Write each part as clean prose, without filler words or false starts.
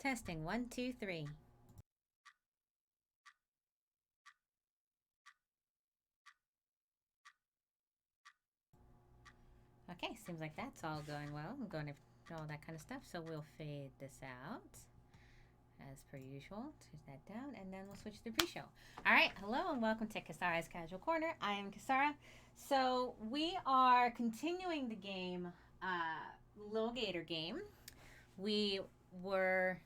Testing 1, 2, 3. Okay, seems like that's all going well. I'm going to all that kind of stuff, so we'll fade this out as per usual. Turn that down, and then we'll switch to pre-show. All right, hello and welcome to Kasara's Casual Corner. I am Kasara. So we are continuing the game, Lil Gator Game. We were.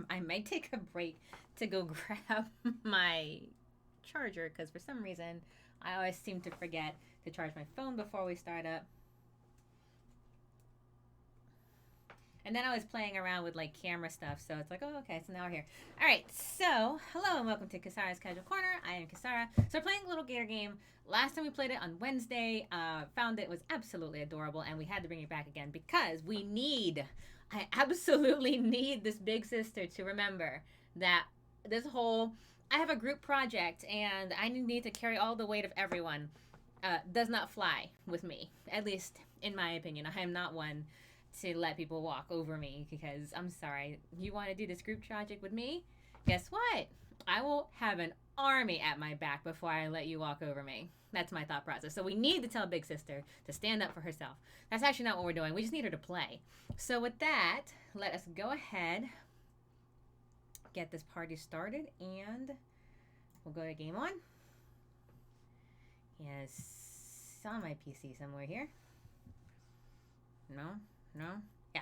I might take a break to go grab my charger because for some reason I always seem to forget to charge my phone before we start up. And then I was playing around with like camera stuff, so it's like, oh, okay, so now we're here. All right, so hello and welcome to Kasara's Casual Corner. I am Kasara. So we're playing a Little Gator Game. Last time we played it on Wednesday, found it was absolutely adorable, and we had to bring it back again because I absolutely need this big sister to remember that I have a group project, and I need to carry all the weight of everyone. Does not fly with me, at least in my opinion. I am not one to let people walk over me because I'm sorry. You want to do this group project with me? Guess what? I will have an army at my back before I let you walk over me. That's my thought process. So we need to tell Big Sister to stand up for herself. That's actually not what we're doing. We just need her to play. So with that, let us go ahead, get this party started, and we'll go to game on. Yes, it's on my PC somewhere here. No? Yeah.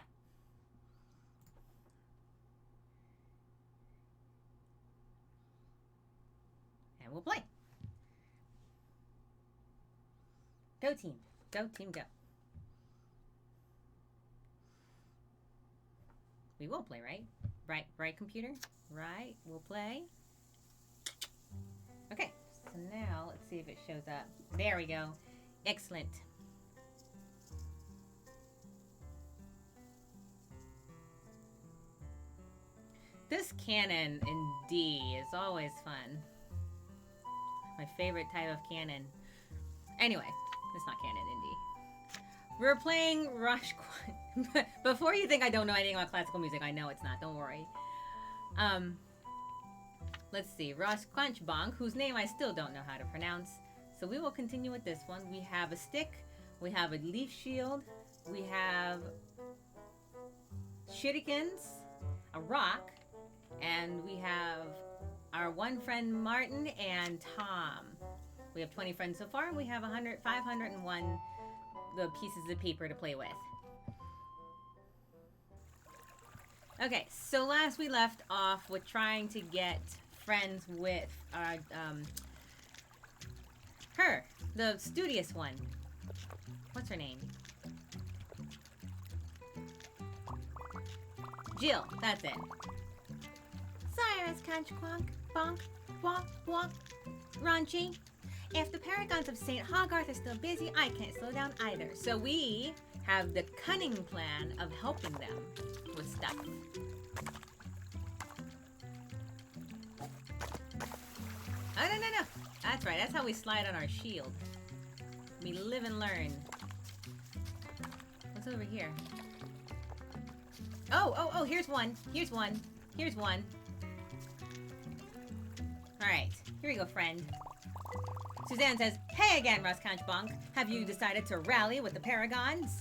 And we'll play. Go team. Go team go. We will play, right? Right computer? Right, we'll play. Okay, so now let's see if it shows up. There we go. Excellent. This cannon in D is always fun. My favorite type of cannon. Anyway, it's not cannon in D. We're playing Rush. Before you think I don't know anything about classical music, I know it's not. Don't worry. Let's see. Rosh Quanchbonk, whose name I still don't know how to pronounce. So we will continue with this one. We have a stick. We have a leaf shield. We have shurikens, a rock, and we have our one friend Martin and Tom. We have 20 friends so far, and we have 501 the pieces of paper to play with. Okay, so last we left off with trying to get friends with her, the studious one. What's her name? Jill, that's it. Cyrus Conch Quonk, Bonk, Walk, Walk, Raunchy. If the paragons of St. Hogarth are still busy, I can't slow down either. So we have the cunning plan of helping them with stuff. Oh, no. That's right. That's how we slide on our shield. We live and learn. What's over here? Oh, here's one. Alright, here we go, friend. Suzanne says, hey again, Russ Conchbonk. Have you decided to rally with the Paragons?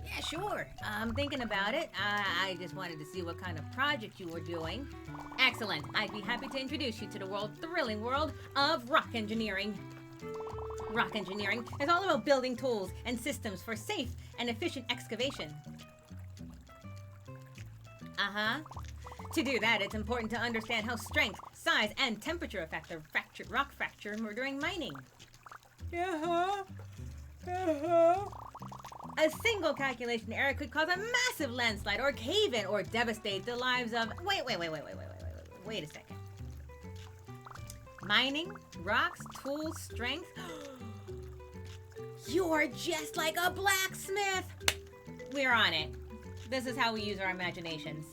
Yeah, sure. I'm thinking about it. I just wanted to see what kind of project you were doing. Excellent. I'd be happy to introduce you to the thrilling world of rock engineering. Rock engineering is all about building tools and systems for safe and efficient excavation. To do that, it's important to understand how strength, size, and temperature affect the rock fracture during mining. A single calculation error could cause a massive landslide or cave-in or devastate the lives of... Wait a second. Mining, rocks, tools, strength... You're just like a blacksmith! We're on it. This is how we use our imaginations.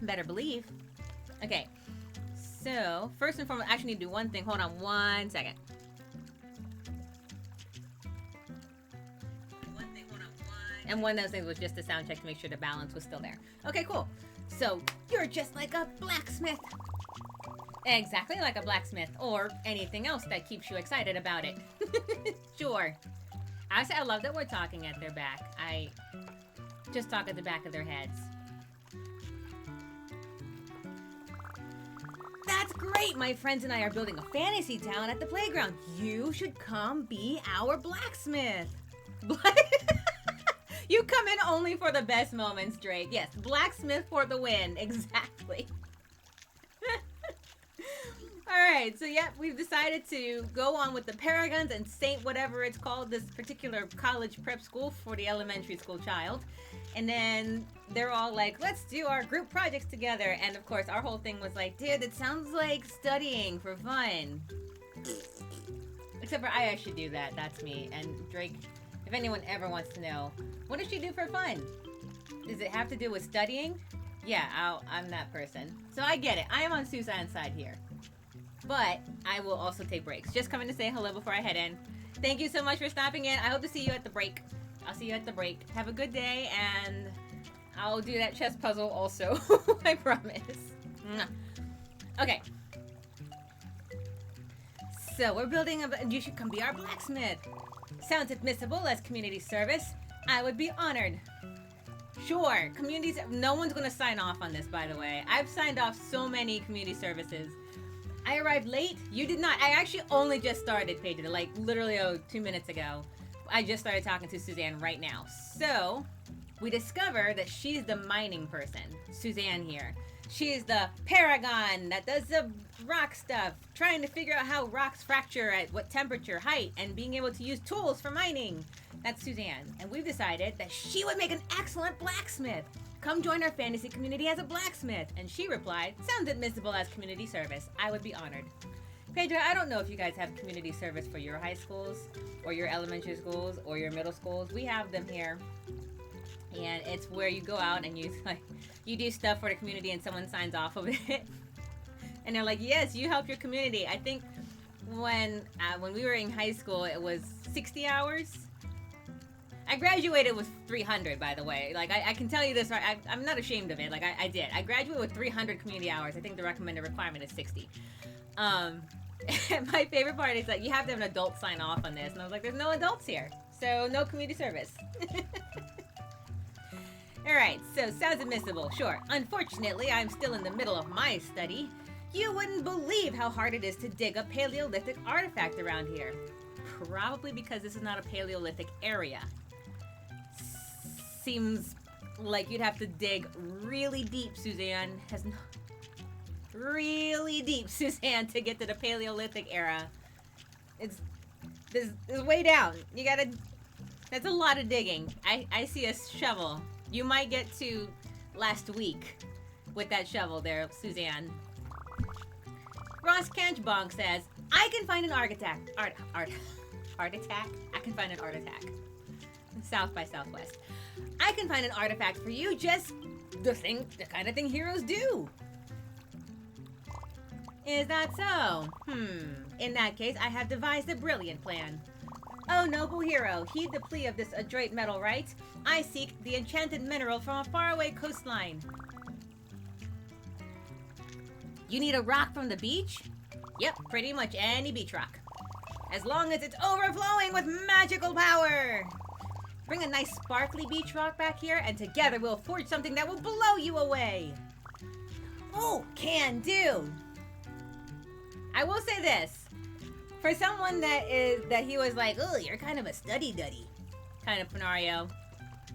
Better believe. Okay. So, first and foremost, I actually need to do one thing. Hold on 1 second. And one of those things was just a sound check to make sure the balance was still there. Okay, cool. So, you're just like a blacksmith. Exactly like a blacksmith, or anything else that keeps you excited about it. Sure. I love that we're talking at their back. I just talk at the back of their heads. That's great! My friends and I are building a fantasy town at the playground. You should come be our blacksmith. You come in only for the best moments, Drake. Yes, blacksmith for the win. Exactly. Alright, so yeah, we've decided to go on with the Paragons and Saint whatever it's called, this particular college prep school for the elementary school child. And then they're all like, let's do our group projects together. And of course, our whole thing was like, dude, it sounds like studying for fun. Except for I should do that. That's me. And Drake, if anyone ever wants to know, what does she do for fun? Does it have to do with studying? Yeah, I'm that person. So I get it. I am on Suzanne's side here. But I will also take breaks. Just coming to say hello before I head in. Thank you so much for stopping in. I hope to see you at the break. I'll see you at the break. Have a good day, and I'll do that chess puzzle also. I promise. Okay. So we're building a... You should come be our blacksmith. Sounds admissible as community service. I would be honored. Sure. Communities... No one's going to sign off on this, by the way. I've signed off so many community services. I arrived late. You did not. I actually only just started, Paige. Like, literally 2 minutes ago. I just started talking to Suzanne right now. So, we discover that she's the mining person. Suzanne here. She's the paragon that does the rock stuff. Trying to figure out how rocks fracture at what temperature, height, and being able to use tools for mining. That's Suzanne. And we've decided that she would make an excellent blacksmith. Come join our fantasy community as a blacksmith. And she replied, sounds admissible as community service. I would be honored. Pedro, I don't know if you guys have community service for your high schools or your elementary schools or your middle schools. We have them here. And it's where you go out and you do stuff for the community and someone signs off of it. And they're like, yes, you help your community. I think when we were in high school, it was 60 hours. I graduated with 300, by the way. Like, I can tell you this, right? I'm not ashamed of it. Like, I did. I graduated with 300 community hours. I think the recommended requirement is 60. My favorite part is that you have to have an adult sign off on this. And I was like, there's no adults here. So, no community service. Alright, so sounds admissible, sure. Unfortunately, I'm still in the middle of my study. You wouldn't believe how hard it is to dig a Paleolithic artifact around here. Probably because this is not a Paleolithic area. Seems like you'd have to dig really deep, Suzanne. Really deep, Suzanne, to get to the Paleolithic era. It's way down. You gotta... That's a lot of digging. I see a shovel. You might get to last week with that shovel there, Suzanne. Ross Kanchbong says, I can find an art attack. Art attack? I can find an art attack. South by Southwest. I can find an artifact for you, just the kind of thing heroes do. Is that so? In that case, I have devised a brilliant plan. Oh, noble hero, heed the plea of this adroit metal right. I seek the enchanted mineral from a faraway coastline. You need a rock from the beach? Yep, pretty much any beach rock. As long as it's overflowing with magical power. Bring a nice sparkly beach rock back here, and together we'll forge something that will blow you away. Oh, can do. I will say this. For someone that he was like, oh, you're kind of a study-duddy kind of scenario.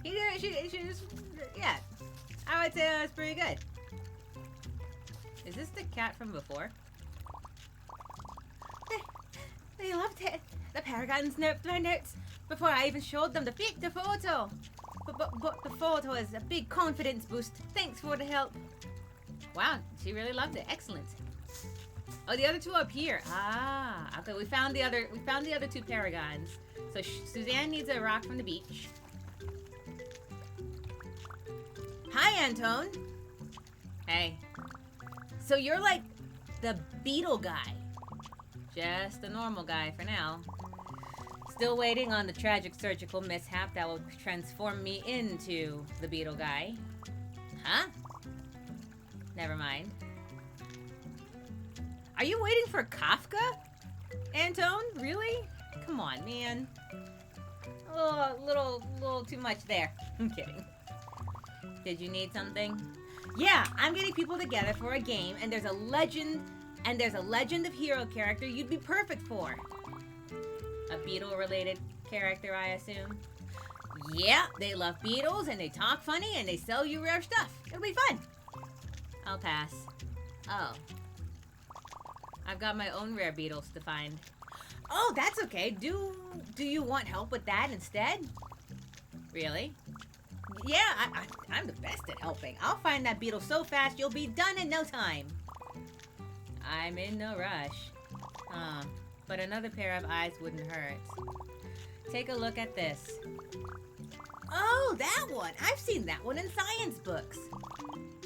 Yeah. I would say that was pretty good. Is this the cat from before? They loved it. The Paragons nerfed my notes before I even showed them the photo. But the photo is a big confidence boost. Thanks for the help. Wow, she really loved it. Excellent. Oh, the other two up here. Ah, okay. We found the other two Paragons. So Suzanne needs a rock from the beach. Hi, Antone. Hey. So you're like the beetle guy. Just a normal guy for now. Still waiting on the tragic surgical mishap that will transform me into the beetle guy. Huh? Never mind. Are you waiting for Kafka? Antone? Really? Come on, man. Oh, little too much there. I'm kidding. Did you need something? Yeah, I'm getting people together for a game, and there's a legend of hero character you'd be perfect for. A beetle-related character, I assume. Yeah, they love beetles, and they talk funny, and they sell you rare stuff. It'll be fun. I'll pass. Oh. I've got my own rare beetles to find. Oh, that's okay. Do you want help with that instead? Really? Yeah, I'm the best at helping. I'll find that beetle so fast you'll be done in no time. I'm in no rush. But another pair of eyes wouldn't hurt. Take a look at this. Oh, that one! I've seen that one in science books.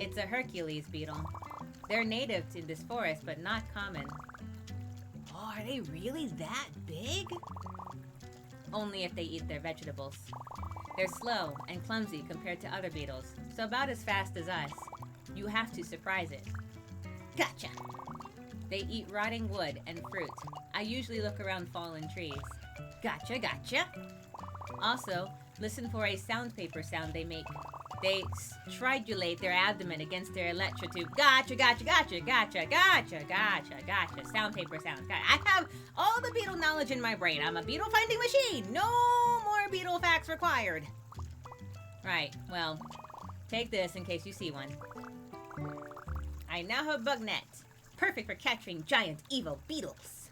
It's a Hercules beetle. They're native to this forest, but not common. Oh, are they really that big? Only if they eat their vegetables. They're slow and clumsy compared to other beetles, so about as fast as us. You have to surprise it. Gotcha! They eat rotting wood and fruit. I usually look around fallen trees. Gotcha, gotcha! Also, listen for a soundpaper sound they make. They stridulate their abdomen against their elytra tube. Gotcha, gotcha, gotcha, gotcha, gotcha, gotcha, gotcha. Soundpaper sounds. I have all the beetle knowledge in my brain. I'm a beetle finding machine. No more beetle facts required. Right, well, take this in case you see one. I now have a bug net. Perfect for capturing giant evil beetles.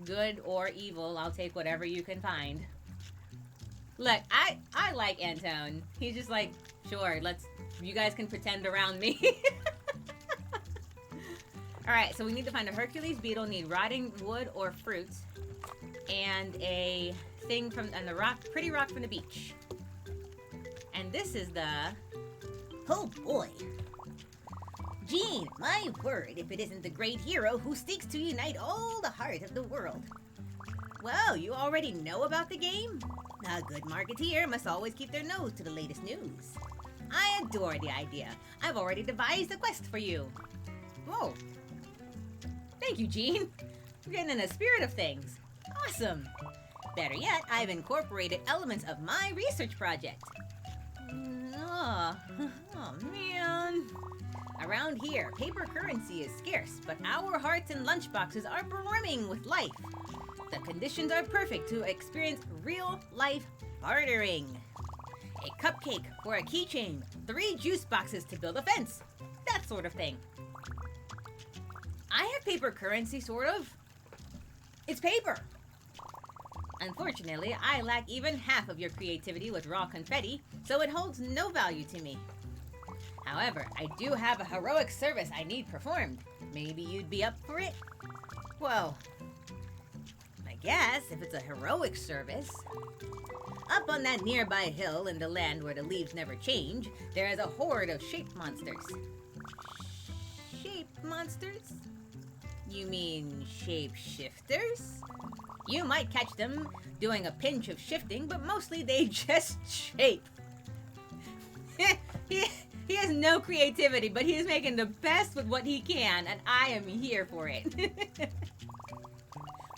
Good or evil, I'll take whatever you can find. Look, I like Antone. He's just like, sure, you guys can pretend around me. Alright, so we need to find a Hercules beetle, need rotting wood or fruit, and a thing and the pretty rock from the beach. And this is the... Oh boy. Gene, my word, if it isn't the great hero who seeks to unite all the heart of the world. Well, you already know about the game? A good marketeer must always keep their nose to the latest news. I adore the idea. I've already devised a quest for you. Whoa. Thank you, Gene. We're getting in the spirit of things. Awesome. Better yet, I've incorporated elements of my research project. Oh man. Around here, paper currency is scarce, but our hearts and lunchboxes are brimming with life. The conditions are perfect to experience real-life bartering. A cupcake for a keychain, 3 juice boxes to build a fence, that sort of thing. I have paper currency, sort of. It's paper. Unfortunately, I lack even half of your creativity with raw confetti, so it holds no value to me. However, I do have a heroic service I need performed. Maybe you'd be up for it? Well, I guess, if it's a heroic service. Up on that nearby hill in the land where the leaves never change, there is a horde of shape monsters. Shape monsters? You mean shapeshifters? You might catch them doing a pinch of shifting, but mostly they just shape. He has no creativity, but he is making the best with what he can, and I am here for it.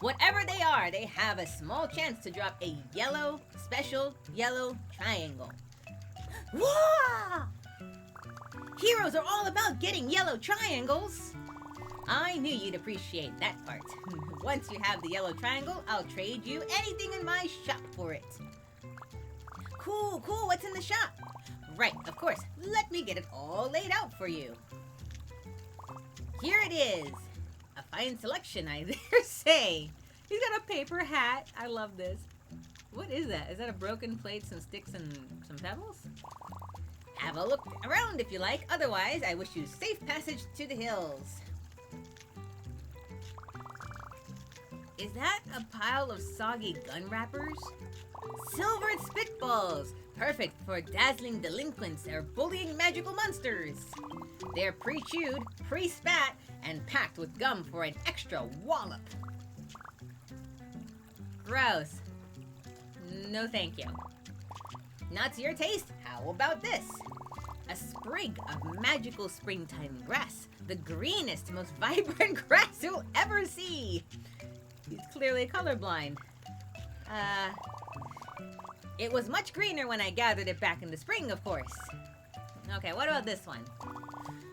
Whatever they are, they have a small chance to drop a special yellow triangle. Whoa! Heroes are all about getting yellow triangles. I knew you'd appreciate that part. Once you have the yellow triangle, I'll trade you anything in my shop for it. Cool, what's in the shop? Right, of course. Let me get it all laid out for you. Here it is. A fine selection, I dare say. He's got a paper hat. I love this. What is that? Is that a broken plate, some sticks, and some pebbles? Have a look around if you like. Otherwise, I wish you safe passage to the hills. Is that a pile of soggy gun wrappers? Silvered spitballs! Perfect for dazzling delinquents or bullying magical monsters. They're pre-chewed, pre-spat, and packed with gum for an extra wallop. Gross. No thank you. Not to your taste? How about this? A sprig of magical springtime grass. The greenest, most vibrant grass you'll ever see. He's clearly colorblind. It was much greener when I gathered it back in the spring, of course. Okay, what about this one?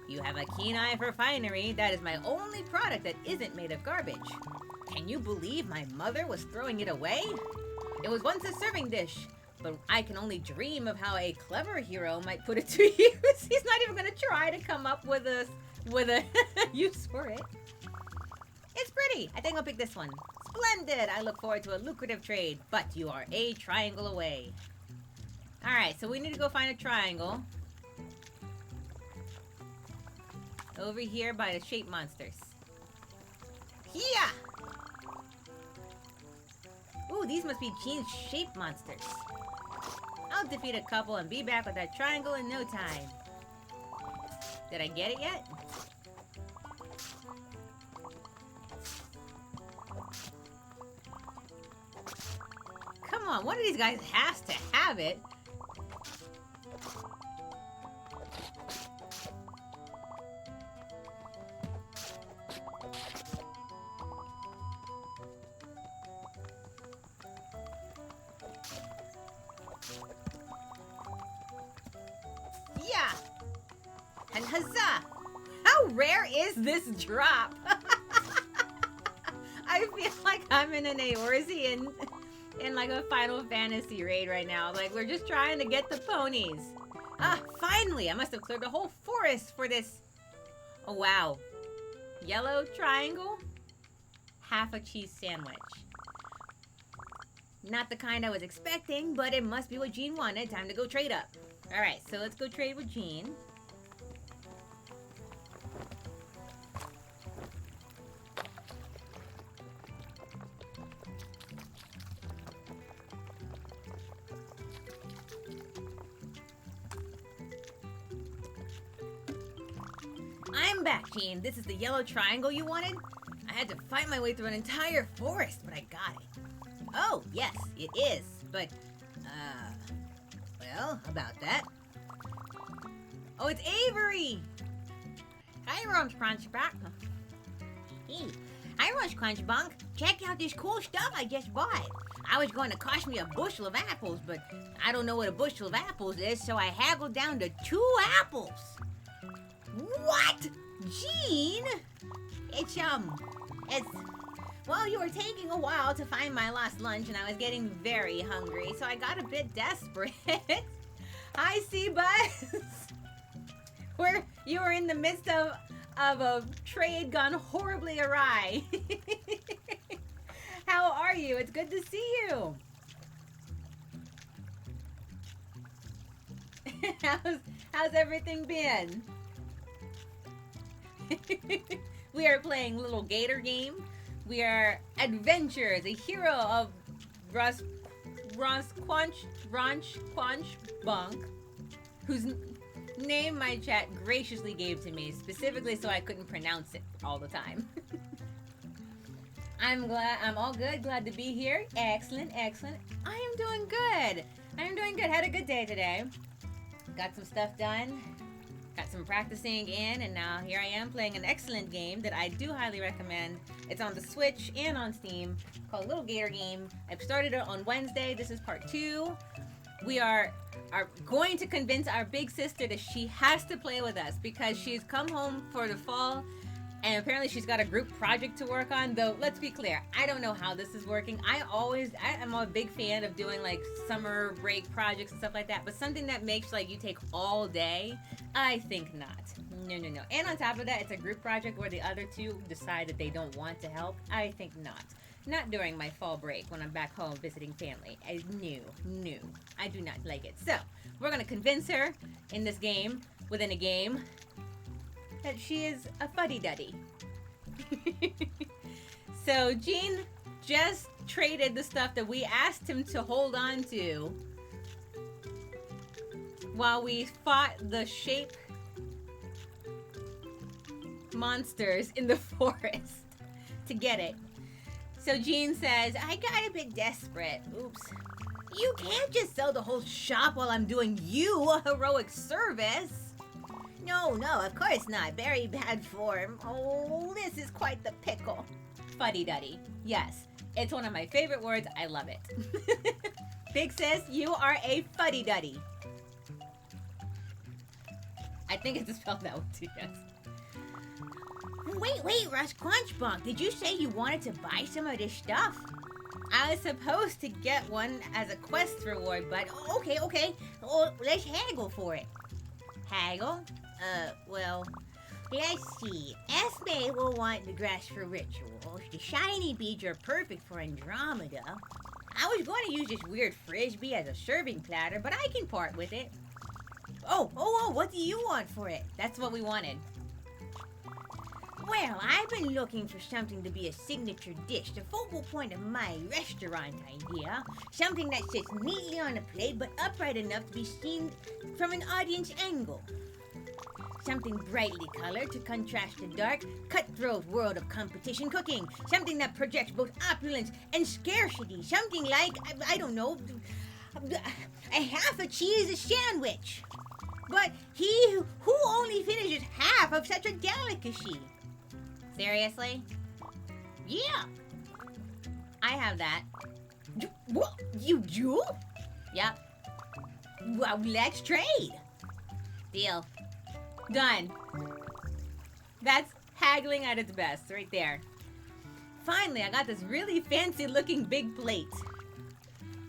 You have a keen eye for finery. That is my only product that isn't made of garbage. Can you believe my mother was throwing it away? It was once a serving dish, but I can only dream of how a clever hero might put it to use. He's not even gonna try to come up with a use for it. It's pretty. I think I'll pick this one. Splendid. I look forward to a lucrative trade, but you are a triangle away. All right, so we need to go find a triangle. Over here by the shape monsters. Yeah. Ooh, these must be Jean's shape monsters. I'll defeat a couple and be back with that triangle in no time. Did I get it yet? Come on, one of these guys has to have it. Yeah! And huzzah! How rare is this drop? I feel like I'm in an Eorzean in like a Final Fantasy raid right now. Like, we're just trying to get the ponies. Ah, finally! I must have cleared the whole forest for this. Oh, wow. Yellow triangle? Half a cheese sandwich. Not the kind I was expecting, but it must be what Jean wanted. Time to go trade up. Alright, so let's go trade with Jean. I'm back, Jean. This is the yellow triangle you wanted? I had to fight my way through an entire forest, but I got it. Oh, yes, it is. But, well, about that. Oh, it's Avery! Hi, Roach Crunchbunk. Hey. Hi, Roach Crunchbunk. Check out this cool stuff I just bought. I was going to cost me a bushel of apples, but I don't know what a bushel of apples is, so I haggled down to 2 apples. What? Jean? It's, well, you were taking a while to find my lost lunch, and I was getting very hungry, so I got a bit desperate. Hi, Seabuzz. You were in the midst of a trade gone horribly awry. How are you? It's good to see you. How's everything been? We are playing Lil Gator Game. We are adventurers, a hero of Bunk, whose name my chat graciously gave to me, specifically so I couldn't pronounce it all the time. I'm all good, glad to be here. Excellent, excellent. I am doing good. Had a good day today. Got some stuff done. Got some practicing in, and now here I am playing an excellent game that I do highly recommend. It's on the Switch and on Steam, called Lil Gator Game. I've started it on Wednesday. This is part 2. We are going to convince our big sister that she has to play with us because she's come home for the fall, and apparently she's got a group project to work on. Though, let's be clear, I don't know how this is working. I am a big fan of doing like summer break projects and stuff like that, but something that makes like you take all day, I think not. No. And on top of that, it's a group project where the other two decide that they don't want to help. I think not. Not during my fall break when I'm back home visiting family. No. I do not like it. So, we're going to convince her in this game, within a game, that she is a fuddy-duddy. So, Jean just traded the stuff that we asked him to hold on to while we fought the shape monsters in the forest to get it. So Jean says, I got a bit desperate. Oops. You can't just sell the whole shop while I'm doing you a heroic service. No, of course not. Very bad form. Oh, this is quite the pickle. Fuddy-duddy. Yes, it's one of my favorite words. I love it. Big Sis, you are a fuddy-duddy. I think it's spelled that way too, yes. Wait, Rush Crunchbunk. Did you say you wanted to buy some of this stuff? I was supposed to get one as a quest reward, but okay. Oh, let's haggle for it. Haggle? Well, let's see. Esme will want the grass for rituals. The shiny beads are perfect for Andromeda. I was going to use this weird frisbee as a serving platter, but I can part with it. Oh, what do you want for it? That's what we wanted. Well, I've been looking for something to be a signature dish, the focal point of my restaurant idea. Something that sits neatly on a plate, but upright enough to be seen from an audience angle. Something brightly colored to contrast the dark, cutthroat world of competition cooking. Something that projects both opulence and scarcity. Something like, I don't know, a half a cheese sandwich. But he who only finishes half of such a delicacy. Seriously? Yeah. I have that. What? You do? Yep. Well, let's trade. Deal. Done. That's haggling at its best, right there. Finally, I got this really fancy looking big plate.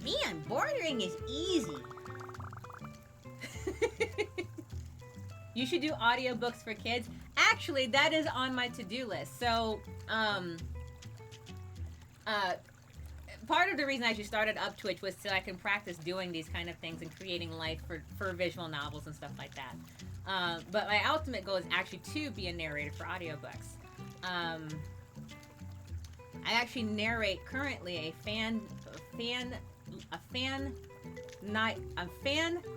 Man, bordering is easy. You should do audiobooks for kids. Actually, that is on my to-do list. So, part of the reason I actually started up Twitch was so I can practice doing these kind of things and creating life for visual novels and stuff like that. But my ultimate goal is actually to be a narrator for audiobooks. I actually narrate currently a fan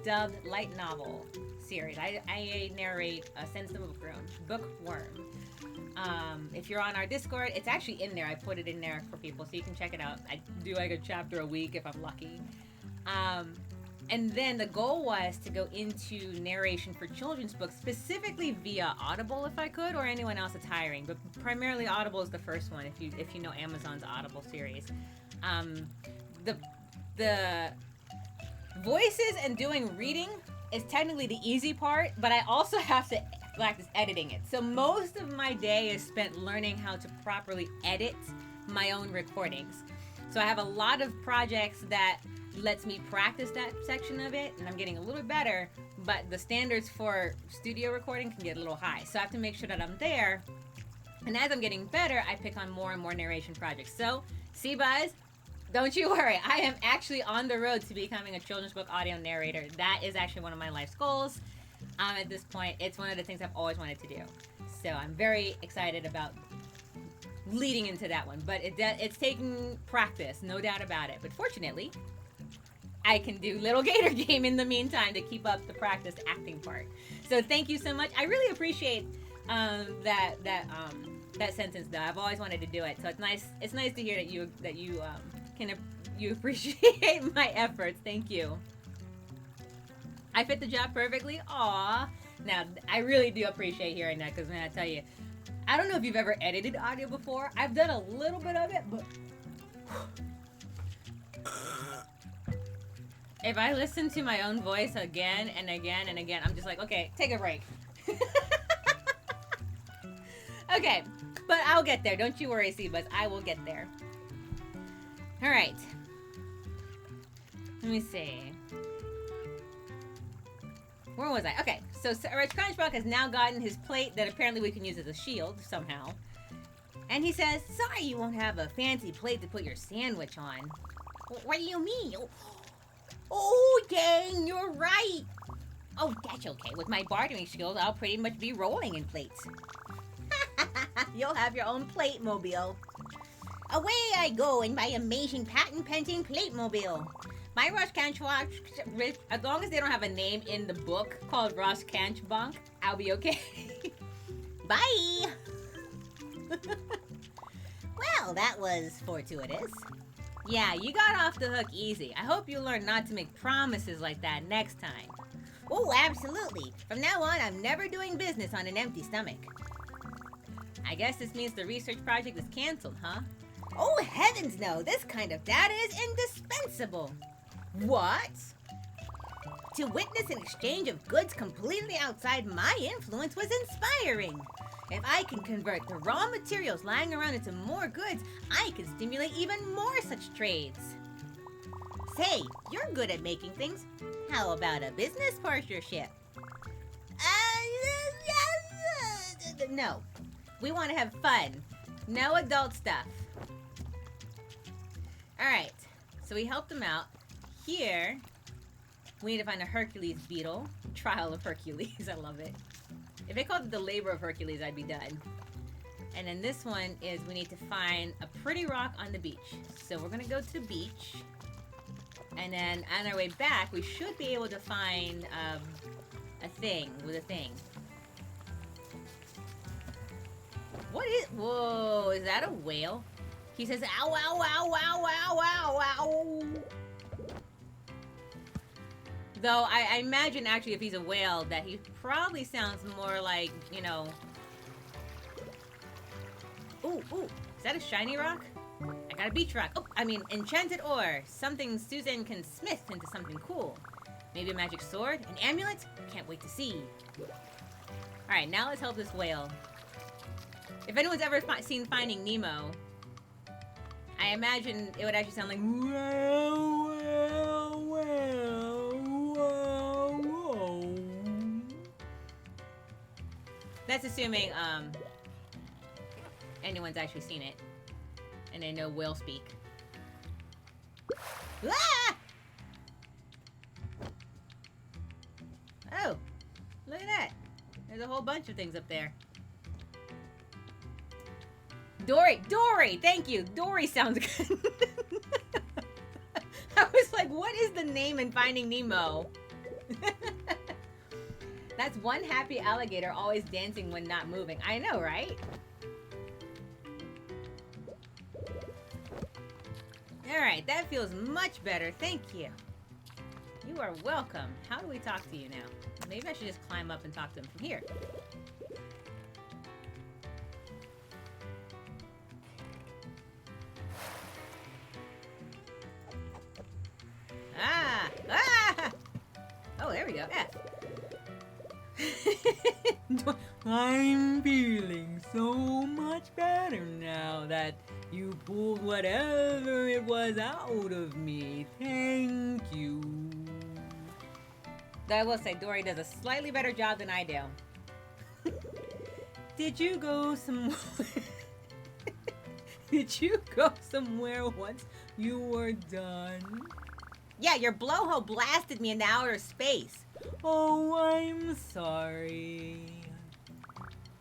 dubbed light novel series. I narrate A Sense of Bookworm. If you're on our Discord, it's actually in there. I put it in there for people so you can check it out. I do like a chapter a week if I'm lucky. And then the goal was to go into narration for children's books, specifically via Audible if I could, or anyone else that's hiring. But primarily Audible is the first one if you know Amazon's Audible series. The voices and doing reading is technically the easy part, but I also have to practice editing it. So most of my day is spent learning how to properly edit my own recordings. So I have a lot of projects that lets me practice that section of it, and I'm getting a little bit better, but the standards for studio recording can get a little high. So I have to make sure that I'm there, and as I'm getting better, I pick on more and more narration projects. So, C-Buzz, don't you worry. I am actually on the road to becoming a children's book audio narrator. That is actually one of my life's goals. At this point, it's one of the things I've always wanted to do. So I'm very excited about leading into that one. But it's taking practice, no doubt about it. But fortunately, I can do Lil Gator Game in the meantime to keep up the practice acting part. So thank you so much. I really appreciate that sentence though. I've always wanted to do it. So it's nice. It's nice to hear that you appreciate my efforts. Thank you. I fit the job perfectly. Aw. Now I really do appreciate hearing that because man, I tell you, I don't know if you've ever edited audio before. I've done a little bit of it, but if I listen to my own voice again and again and again, I'm just like, okay, take a break. Okay, but I'll get there. Don't you worry, C-Buzz. I will get there. All right. Let me see. Where was I? Okay, so Rich Crunchbrock has now gotten his plate that apparently we can use as a shield somehow. And he says, sorry you won't have a fancy plate to put your sandwich on. What do you mean? Oh, dang, you're right. Oh, that's okay. With my bartering skills, I'll pretty much be rolling in plates. You'll have your own plate mobile. Away I go in my amazing patent-pending plate mobile. My Rush Canchbonk, as long as they don't have a name in the book called Rush Canchbonk, I'll be okay. Bye! Well, that was fortuitous. Yeah, you got off the hook easy. I hope you learn not to make promises like that next time. Oh, absolutely. From now on, I'm never doing business on an empty stomach. I guess this means the research project is canceled, huh? Oh, heavens no. This kind of data is indispensable. What? To witness an exchange of goods completely outside my influence was inspiring. If I can convert the raw materials lying around into more goods, I can stimulate even more such trades. Say, you're good at making things. How about a business partnership? No. We want to have fun. No adult stuff. Alright, so we helped them out. Here, we need to find a Hercules beetle. Trial of Hercules, I love it. If they called it the labor of Hercules, I'd be done. And then this one is we need to find a pretty rock on the beach. So we're gonna go to the beach. And then on our way back, we should be able to find a thing with a thing. What is, whoa, is that a whale? He says, ow, ow, ow, ow, ow, ow, ow. Though I imagine actually if he's a whale that he probably sounds more like, you know. Ooh, ooh, is that a shiny rock? I got a beach rock. Oh, I mean, enchanted ore. Something Susan can smith into something cool. Maybe a magic sword? An amulet? Can't wait to see. Alright, now let's help this whale. If anyone's ever seen Finding Nemo, I imagine it would actually sound like whoa, whoa, whoa, whoa, whoa. That's assuming anyone's actually seen it and they know whale speak. Ah! Oh, look at that. There's a whole bunch of things up there. Dory, thank you. Dory sounds good. I was like, what is the name in Finding Nemo? That's one happy alligator always dancing when not moving. I know, right? Alright, that feels much better. Thank you. You are welcome. How do we talk to you now? Maybe I should just climb up and talk to him from here. Ah! Ah! Oh, there we go. Yeah. I'm feeling so much better now that you pulled whatever it was out of me. Thank you. Though I will say, Dory does a slightly better job than I do. Did you go somewhere? Did you go somewhere once you were done? Yeah, your blowhole blasted me into outer space. Oh, I'm sorry.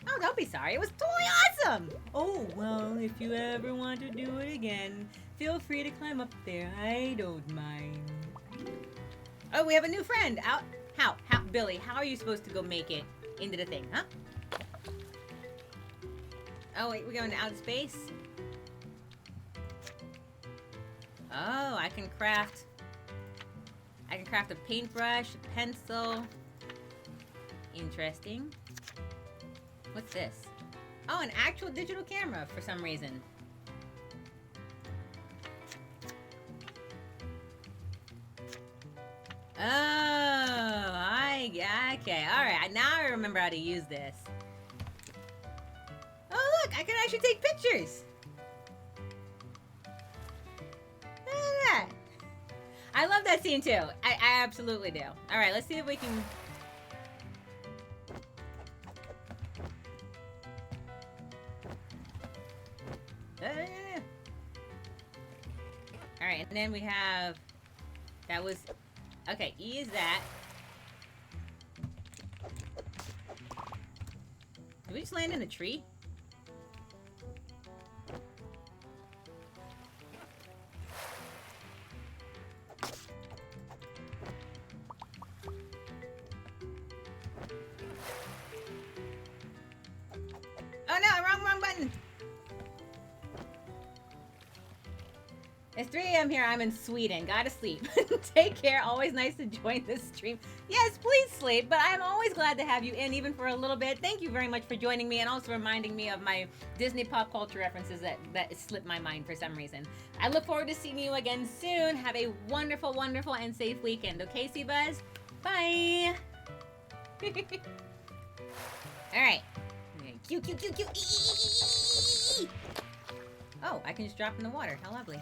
Oh, don't be sorry. It was totally awesome. Oh, well, if you ever want to do it again, feel free to climb up there. I don't mind. Oh, we have a new friend. How, Billy, how are you supposed to go make it into the thing, huh? Oh, wait, we're going to outer space? Oh, I can craft a paintbrush, a pencil. Interesting. What's this? Oh, an actual digital camera for some reason. Oh, okay. Alright, now I remember how to use this. Oh, look, I can actually take pictures. Look at that. I love that scene too. I absolutely do. Alright, let's see if we can... Alright, and then we have... That was... Okay, E is that. Did we just land in a tree? Oh no, wrong button! It's 3 a.m. here. I'm in Sweden. Gotta sleep. Take care. Always nice to join this stream. Yes, please sleep. But I'm always glad to have you in, even for a little bit. Thank you very much for joining me and also reminding me of my Disney pop culture references that slipped my mind for some reason. I look forward to seeing you again soon. Have a wonderful, wonderful, and safe weekend. Okay, Seabuzz? Bye. All right. Cute. Oh, I can just drop in the water. How lovely.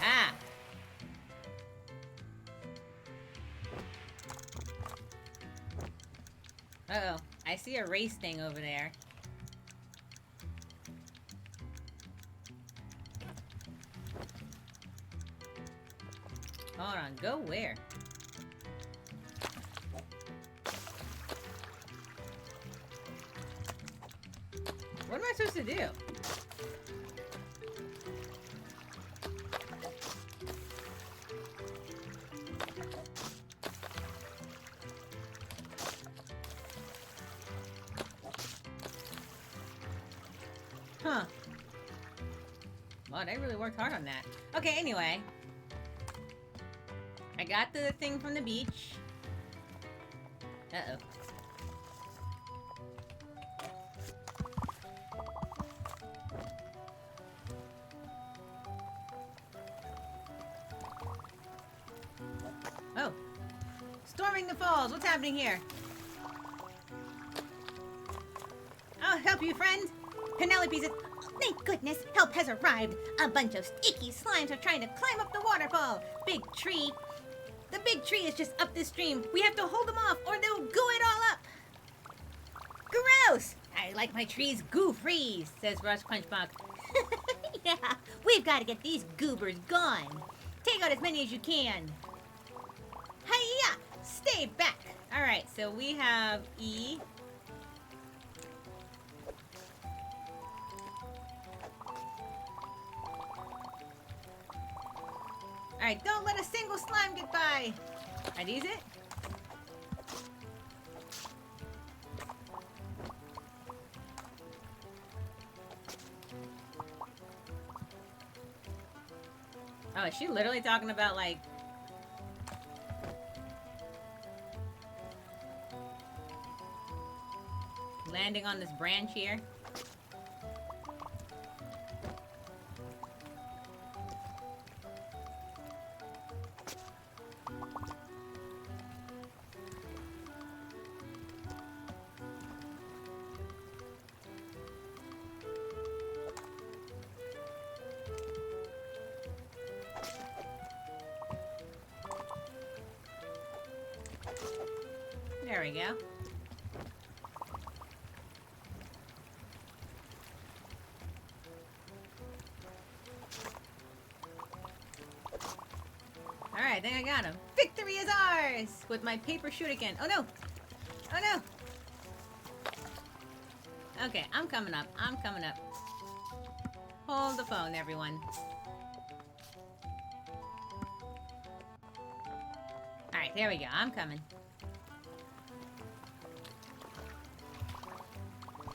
Ah. Uh-oh. I see a race thing over there. Hold on. Go where? What am I supposed to do? Huh. Wow, they really worked hard on that. Okay, anyway. I got the thing from the beach. Uh-oh. Oh. Storming the falls. What's happening here? I'll help you, friend. Penelope says, thank goodness, help has arrived. A bunch of sticky slimes are trying to climb up the waterfall. Big tree. The big tree is just up the stream. We have to hold them off or they'll goo it all up. Gross! I like my trees goo-free, says Rush Punchbug. Yeah, we've got to get these goobers gone. Take out as many as you can. Hiya! Stay back. All right, so we have E. Alright, don't let a single slime get by! Are these it? Oh, is she literally talking about, like... landing on this branch here? There we go. Alright, I think I got him. Victory is ours! With my paper shuriken. Oh no! Oh no! Okay, I'm coming up. I'm coming up. Hold the phone, everyone. Alright, there we go. I'm coming.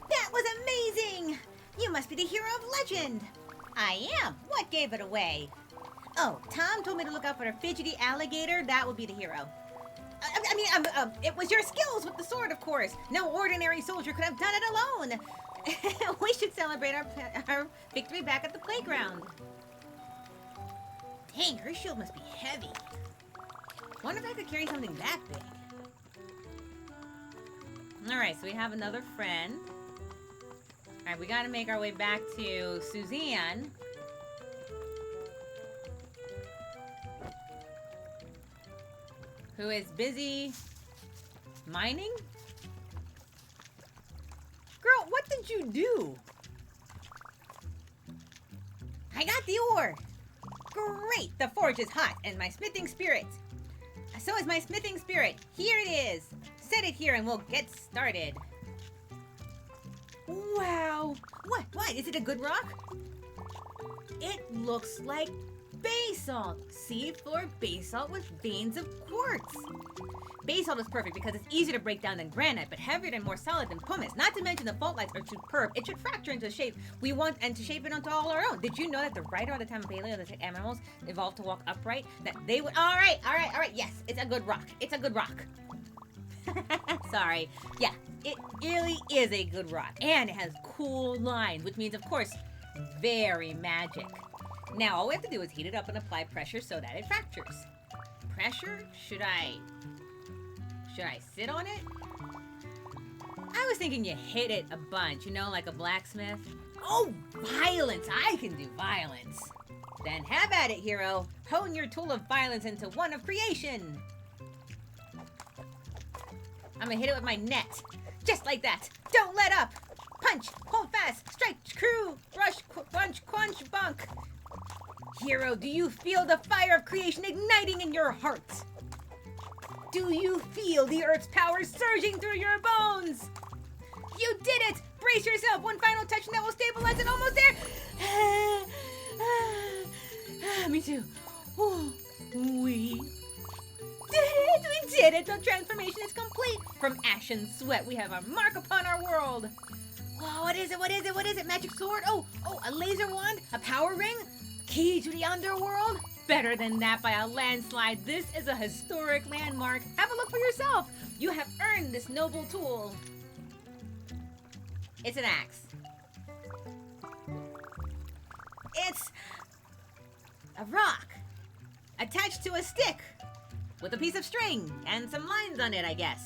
That was amazing! You must be the hero of legend! I am! What gave it away? Oh, Tom told me to look out for a fidgety alligator. That would be the hero. It was your skills with the sword, of course. No ordinary soldier could have done it alone. We should celebrate our victory back at the playground. Dang, her shield must be heavy. Wonder if I could carry something that big. Alright, so we have another friend. Alright, we gotta make our way back to Suzanne. Who is busy mining? Girl, what did you do? I got the ore. Great, the forge is hot and my smithing spirit. So is my smithing spirit. Here it is. Set it here and we'll get started. Wow. What? Is it a good rock? It looks like basalt. Seafloor basalt with veins of quartz. Basalt is perfect because it's easier to break down than granite, but heavier and more solid than pumice. Not to mention the fault lines are superb. It should fracture into shape we want and to shape it onto all our own. Did you know that the writer at the time of paleo, the animals evolved to walk upright? That they would. All right. Yes, it's a good rock. It's a good rock. Sorry. Yeah, it really is a good rock, and it has cool lines, which means, of course, very magic. Now all we have to do is heat it up and apply pressure so that it fractures. Pressure? Should I sit on it? I was thinking you hit it a bunch, you know, like a blacksmith. Oh, violence! I can do violence. Then have at it, hero. Hone your tool of violence into one of creation. I'm gonna hit it with my net. Just like that. Don't let up. Punch, hold fast, strike, crew, rush, punch, quench, bonk. Hero, do you feel the fire of creation igniting in your heart? Do you feel the earth's power surging through your bones? You did it! Brace yourself! One final touch and that will stabilize it. Almost there! Me too. Oh, we did it! We did it! The transformation is complete! From ash and sweat, we have a mark upon our world. Whoa, what is it? What is it? What is it? Magic sword? Oh, a laser wand? A power ring? Key to the underworld? Better than that by a landslide. This is a historic landmark. Have a look for yourself. You have earned this noble tool. It's an axe. It's a rock attached to a stick with a piece of string and some lines on it, I guess.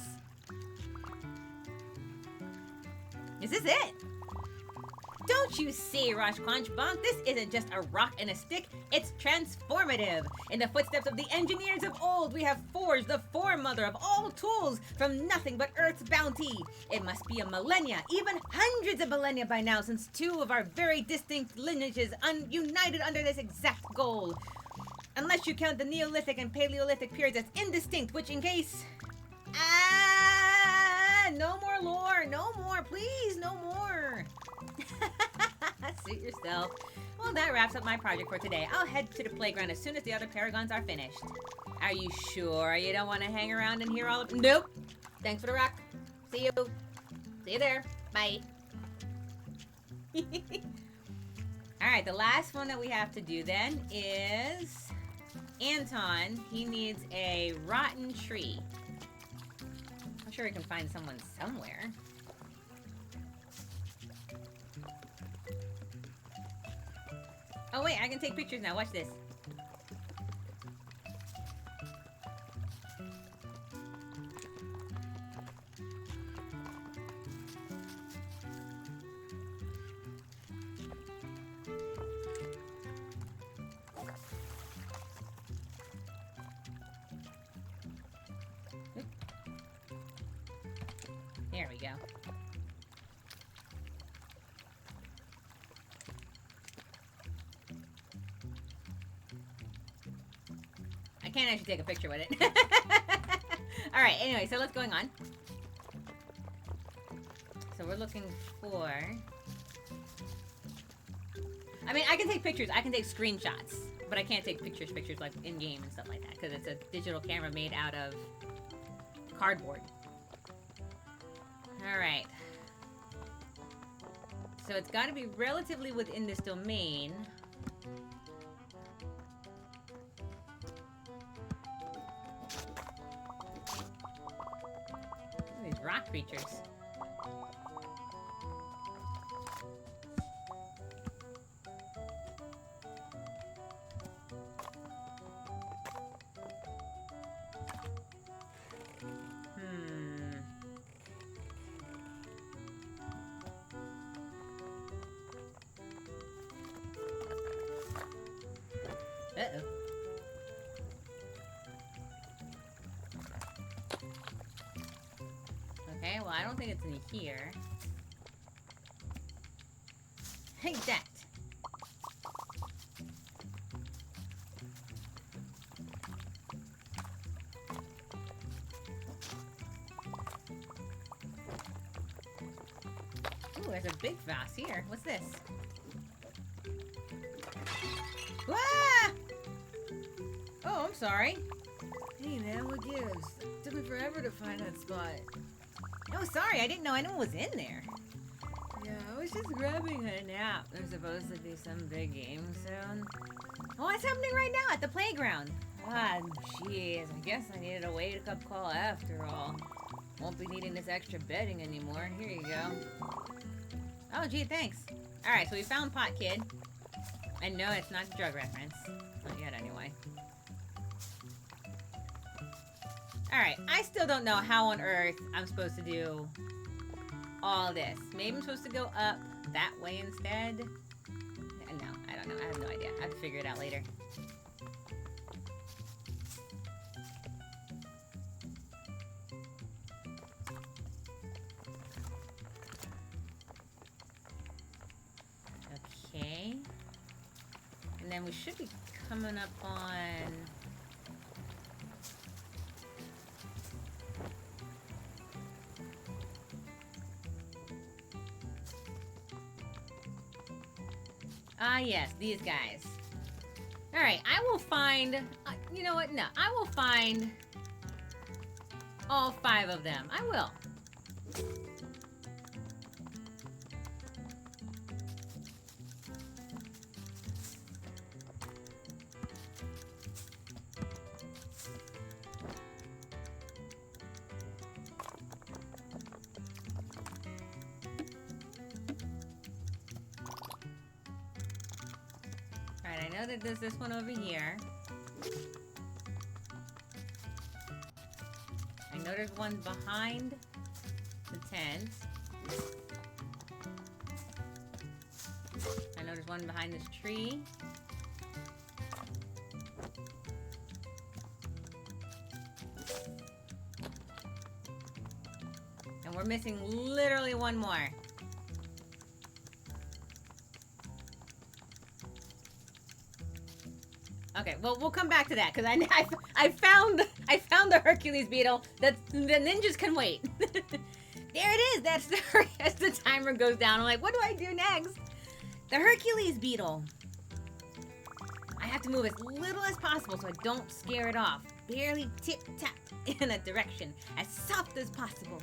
Is this it? Don't you see, Rush Quanch Bonk? This isn't just a rock and a stick, it's transformative. In the footsteps of the engineers of old, we have forged the foremother of all tools from nothing but Earth's bounty. It must be a millennia, even hundreds of millennia by now, since two of our very distinct lineages united under this exact goal. Unless you count the Neolithic and Paleolithic periods as indistinct, which in case... no more lore, no more, please, no more. Suit yourself. Well, that wraps up my project for today. I'll head to the playground as soon as the other paragons are finished. Are you sure you don't want to hang around and hear all of... Nope. Thanks for the rock. See you. See you there. Bye. Alright, the last one that we have to do then is... Anton. He needs a rotten tree. I'm sure we can find someone somewhere. Oh wait, I can take pictures now. Watch this. There we go. I can't actually take a picture with it. Alright, anyway, so what's going on? So we're looking for... I mean, I can take pictures. I can take screenshots. But I can't take pictures like in-game and stuff like that. Because it's a digital camera made out of cardboard. Alright. So it's got to be relatively within this domain. These rock creatures. Uh-oh. Okay, well, I don't think it's in here. Hey, that! Ooh, there's a big vase here. What's this? Ah! Oh, I'm sorry. Hey man, what gives? took me forever to find that spot. Oh, sorry, I didn't know anyone was in there. Yeah, I was just grabbing A nap. There's supposed to be some big game soon. Oh, what's happening right now at the playground? Ah, jeez. I guess I needed a wake-up call after all. Won't be needing this extra bedding anymore. Here you go. Oh, gee, thanks. Alright, so we found Pot Kid. And no, it's not a drug reference. Not yet, anyway. Alright, I still don't know how on earth I'm supposed to do all this. Maybe I'm supposed to go up that way instead? No, I don't know. I have no idea. I have to figure it out later. Okay. And then we should be coming up on... Ah, yes, these guys. Alright, I will find... you know what? No, I will find all 5 of them. I will. Alright, I know that there's this one over here. I know there's one behind the tent. I know there's one behind this tree. And we're missing literally one more. Okay, well, we'll come back to that because I found the Hercules beetle. That the ninjas can wait. There it is. That's as the timer goes down. I'm like, what do I do next? The Hercules beetle. I have to move as little as possible so I don't scare it off. Barely tip tap in a direction, as soft as possible.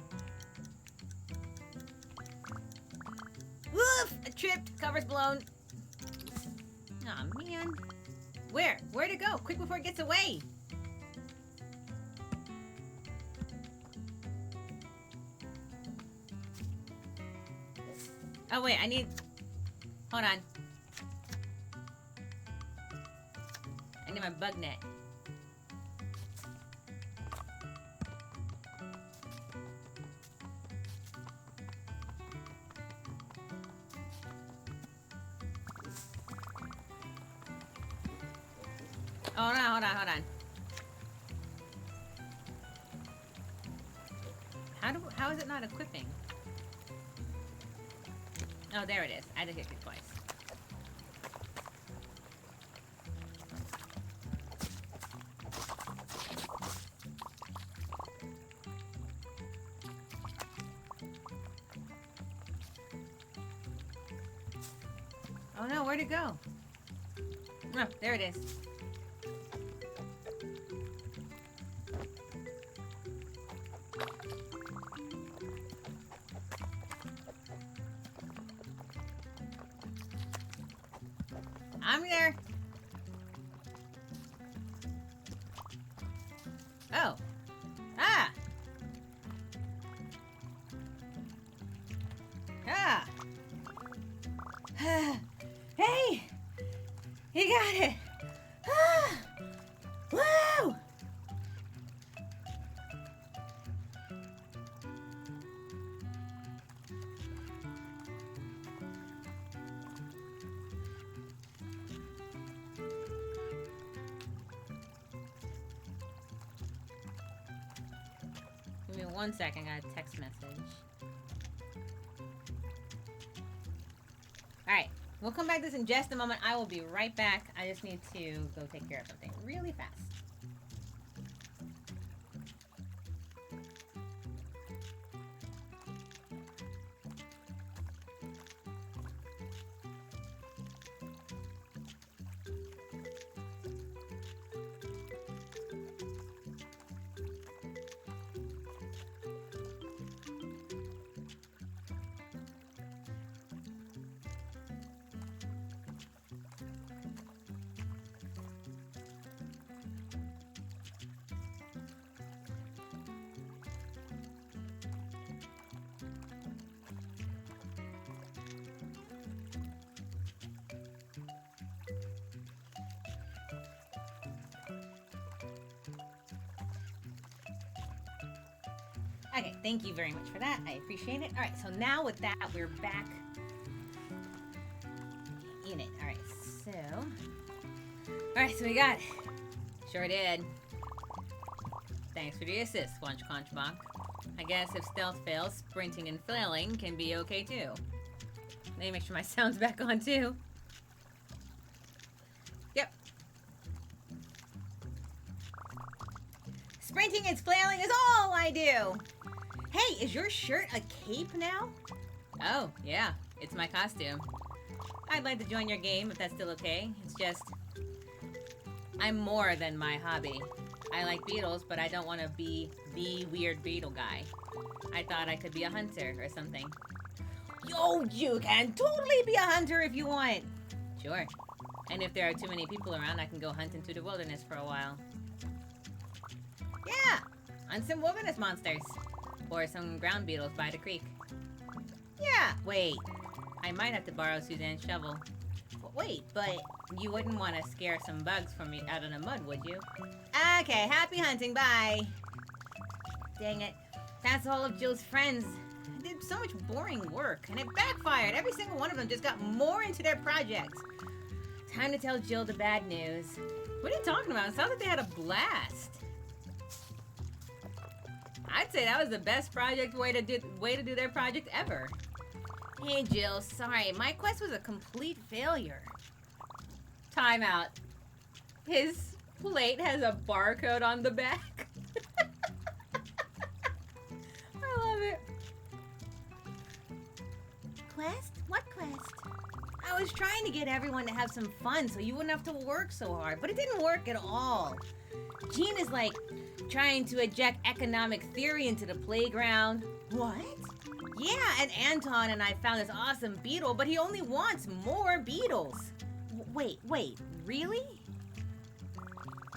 Woof! I tripped. Cover's blown. Aw, man. Where? Where'd it go? Quick before it gets away! Oh wait, I need... Hold on. I need my bug net. Oh, hold on. How is it not equipping? Oh, there it is. I had to hit it twice. Oh no, where'd it go? Oh, there it is. I'm there. Oh. Ah. Ah. Hey. You got it. Ah. Woo. Give me 1 second, I got a text message. Alright, we'll come back to this in just a moment. I will be right back. I just need to go take care of something really fast. Okay, thank you very much for that. I appreciate it. All right, so now with that, we're back in it. All right, so we got it. Sure did. Thanks for the assist, Squunch Conchbach. I guess if stealth fails, sprinting and flailing can be okay too. Let me make sure my sound's back on too. Yep. Sprinting and flailing is all I do. Hey, is your shirt a cape now? Oh, yeah. It's my costume. I'd like to join your game if that's still okay. It's just... I'm more than my hobby. I like beetles, but I don't want to be the weird beetle guy. I thought I could be a hunter or something. Yo, you can totally be a hunter if you want. Sure. And if there are too many people around, I can go hunt into the wilderness for a while. Yeah. Hunt some wilderness monsters. Or some ground beetles by the creek. Yeah. Wait. I might have to borrow Suzanne's shovel. Wait, but... You wouldn't want to scare some bugs from me out of the mud, would you? Okay, happy hunting, bye. Dang it. That's all of Jill's friends. They did so much boring work, and it backfired. Every single one of them just got more into their projects. Time to tell Jill the bad news. What are you talking about? It sounds like they had a blast. I'd say that was the best way to do their project ever. Hey, Jill, sorry. My quest was a complete failure. Time out. His plate has a barcode on the back. I love it. Quest? What quest? I was trying to get everyone to have some fun so you wouldn't have to work so hard, but it didn't work at all. Jean is like trying to inject economic theory into the playground. What? Yeah, and Anton and I found this awesome beetle, but he only wants more beetles. Wait, really?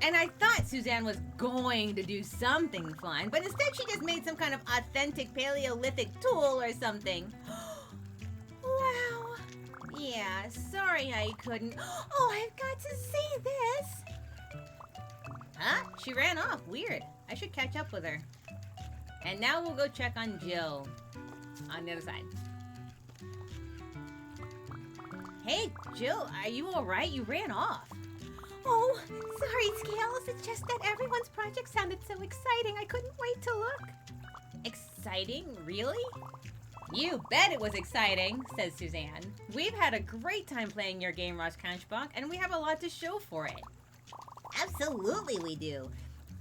And I thought Suzanne was going to do something fun, but instead she just made some kind of authentic Paleolithic tool or something. Wow. Yeah, sorry I couldn't. Oh, I've got to see this. Huh? She ran off. Weird. I should catch up with her. And now we'll go check on Jill. On the other side. Hey, Jill, are you alright? You ran off. Oh, sorry, Scales. It's just that everyone's project sounded so exciting. I couldn't wait to look. Exciting? Really? You bet it was exciting, says Suzanne. We've had a great time playing your game, Ross Kanchbach, and we have a lot to show for it. Absolutely we do.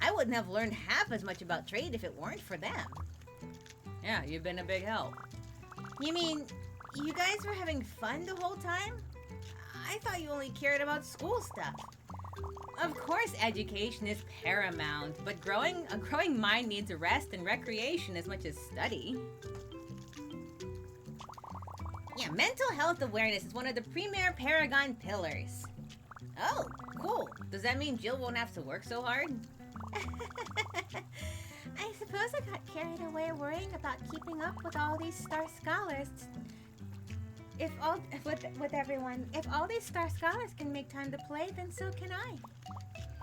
I wouldn't have learned half as much about trade if it weren't for them. Yeah, you've been a big help. You mean, you guys were having fun the whole time? I thought you only cared about school stuff. Of course education is paramount, but a growing mind needs rest and recreation as much as study. Yeah, mental health awareness is one of the premier Paragon pillars. Oh, cool. Does that mean Jill won't have to work so hard? I suppose I got carried away worrying about keeping up with all these star scholars. If all these star scholars can make time to play, then so can I.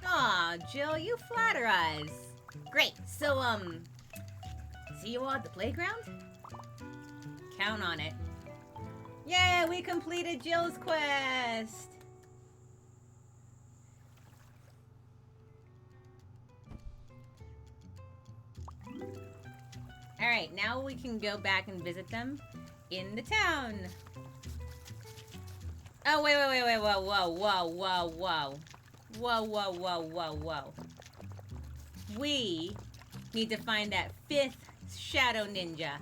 Aw, Jill, you flatter us. Great. So, see you all at the playground? Count on it. Yeah, we completed Jill's quest. Alright, now we can go back and visit them in the town. Oh, wait, whoa. Whoa. We need to find that 5th Shadow Ninja.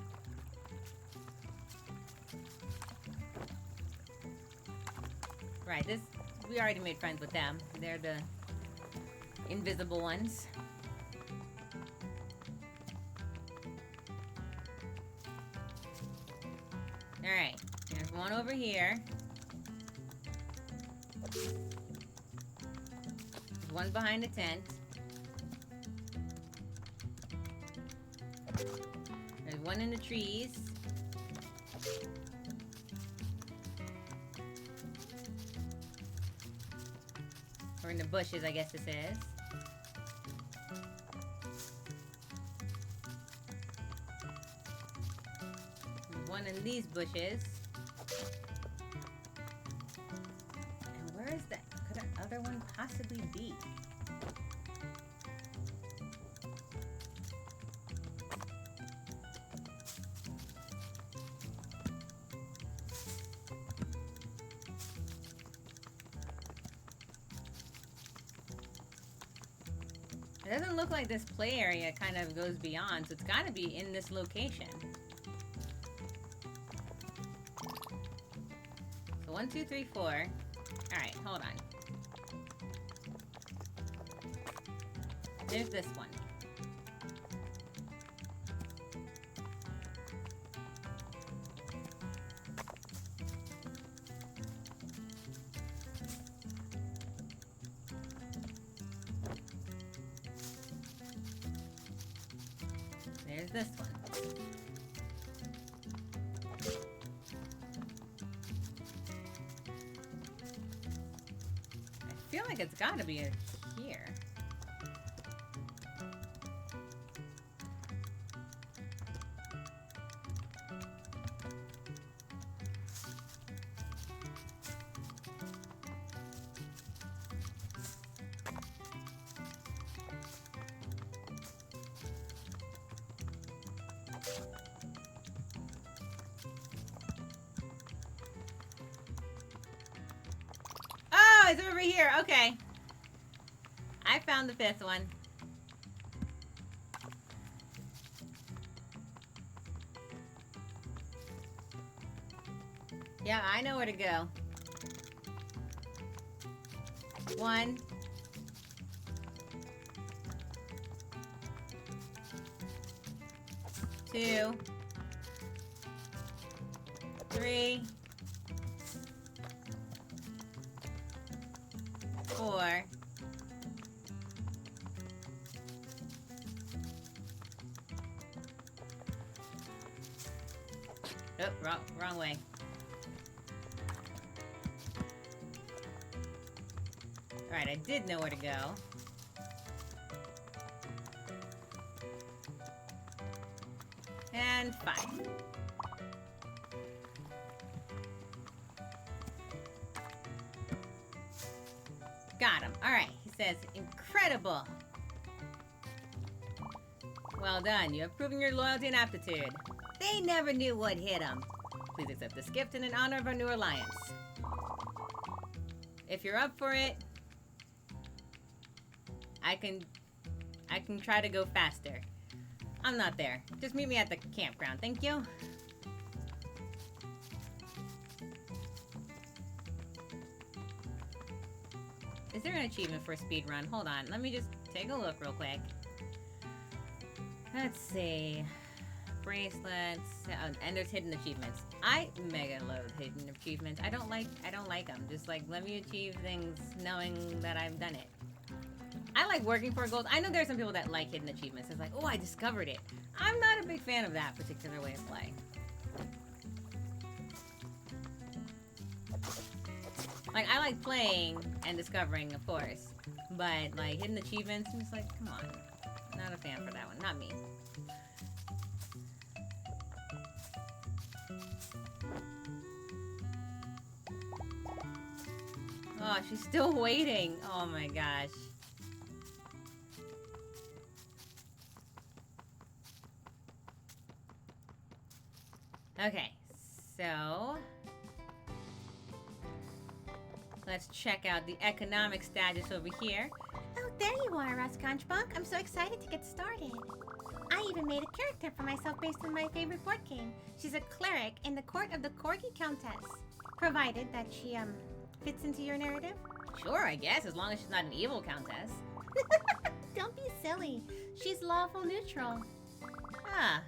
Right, we already made friends with them. They're the invisible ones. Alright, there's one over here. There's one behind the tent. There's one in the trees. Or in the bushes, I guess this is. one in these bushes. And where is that? Could that other one possibly be? It doesn't look like this play area kind of goes beyond, so it's got to be in this location. So 1, 2, 3, 4. Alright, hold on. There's this one. There's this one. I feel like it's gotta be here. Oh, it's over here. Okay. I found the 5th one. Yeah, I know where to go. 1. 2. 3. 4. 'Wrong way. Alright, I did know where to go. And 5. Got him. Alright, he says, incredible. Well done. You have proven your loyalty and aptitude. They never knew what hit them. Please accept this gift in honor of our new alliance. If you're up for it, I can try to go faster. I'm not there. Just meet me at the campground. Thank you. Is there an achievement for a speed run? Hold on. Let me just take a look real quick. Let's see. Bracelets. And there's hidden achievements. I mega load hidden achievements. I don't like them. Just like, let me achieve things knowing that I've done it. I like working for gold. I know there's some people that like hidden achievements. It's like, oh, I discovered it. I'm not a big fan of that particular way of play. Like, I like playing and discovering, of course. But, like, hidden achievements, I'm just like, come on. Not a fan for that one. Not me. Oh, she's still waiting. Oh my gosh. Okay, so let's check out the economic status over here. Oh, there you are, Rasconchbonk. I'm so excited to get started. I even made a character for myself based on my favorite board game. She's a cleric in the court of the Corgi Countess. Provided that she, fits into your narrative? Sure, I guess, as long as she's not an evil countess. Don't be silly. She's lawful neutral. Ah.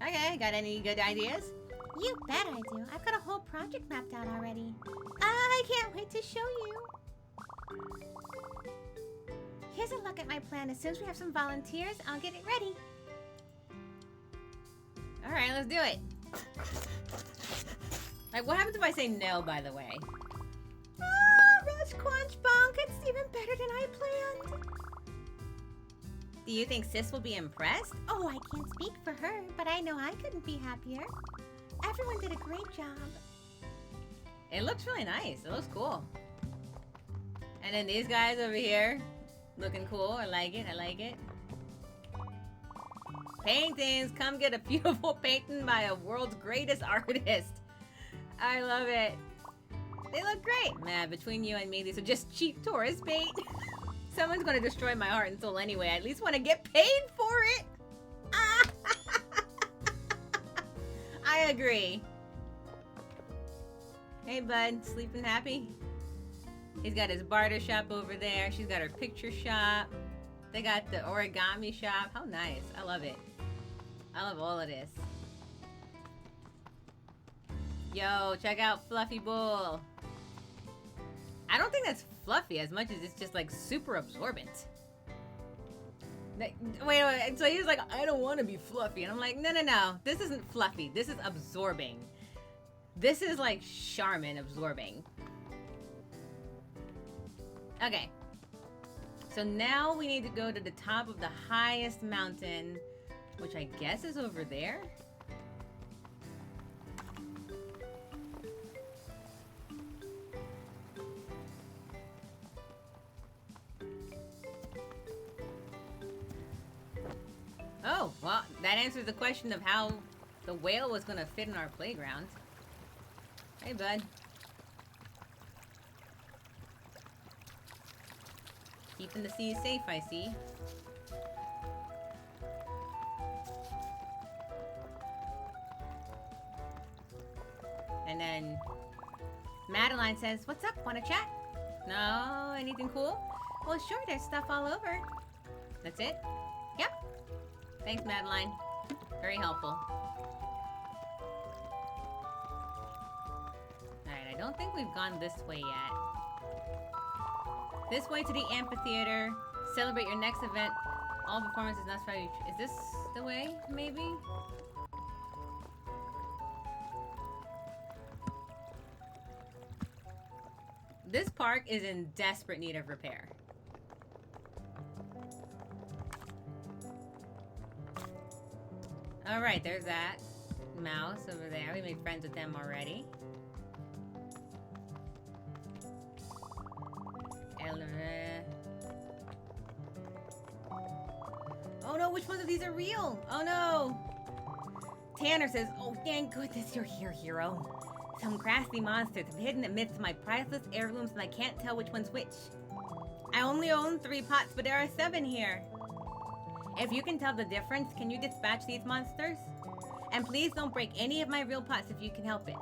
Okay, got any good ideas? You bet I do. I've got a whole project mapped out already. I can't wait to show you. Here's a look at my plan. As soon as we have some volunteers, I'll get it ready. Alright, let's do it. Like, what happens if I say no, by the way? Rasconchbonk, it's even better than I planned. Do you think Sis will be impressed? Oh, I can't speak for her, but I know I couldn't be happier. Everyone did a great job. It looks really nice. It looks cool. And then these guys over here, looking cool. I like it. I like it. Paintings. Come get a beautiful painting by a world's greatest artist. I love it. They look great. Man, between you and me, these are just cheap tourist bait. Someone's gonna destroy my heart and soul anyway. I at least want to get paid for it. I agree. Hey, bud. Sleeping happy? He's got his barter shop over there. She's got her picture shop. They got the origami shop. How nice. I love it. I love all of this. Yo, check out Fluffy Bull. I don't think that's fluffy as much as it's just like super absorbent. Wait. So he's like, I don't want to be fluffy. And I'm like, no. This isn't fluffy. This is absorbing. This is like Charmin absorbing. Okay. So now we need to go to the top of the highest mountain, which I guess is over there. Oh, well, that answers the question of how the whale was gonna fit in our playground. Hey, bud. Keeping the sea safe, I see. And then Madeline says, "What's up? Wanna chat?" No, anything cool? Well, sure, there's stuff all over. That's it? Yep. Thanks, Madeline. Very helpful. Alright, I don't think we've gone this way yet. This way to the amphitheater. Celebrate your next event. All performances necessary. Is this the way, maybe? This park is in desperate need of repair. Alright, there's that mouse over there. We made friends with them already. Oh no, which ones of these are real? Oh no! Tanner says, "Oh, thank goodness you're here, hero. Some crafty monsters have hidden amidst my priceless heirlooms and I can't tell which one's which. I only own 3 pots, but there are 7 here. If you can tell the difference, can you dispatch these monsters? And please don't break any of my real pots if you can help it."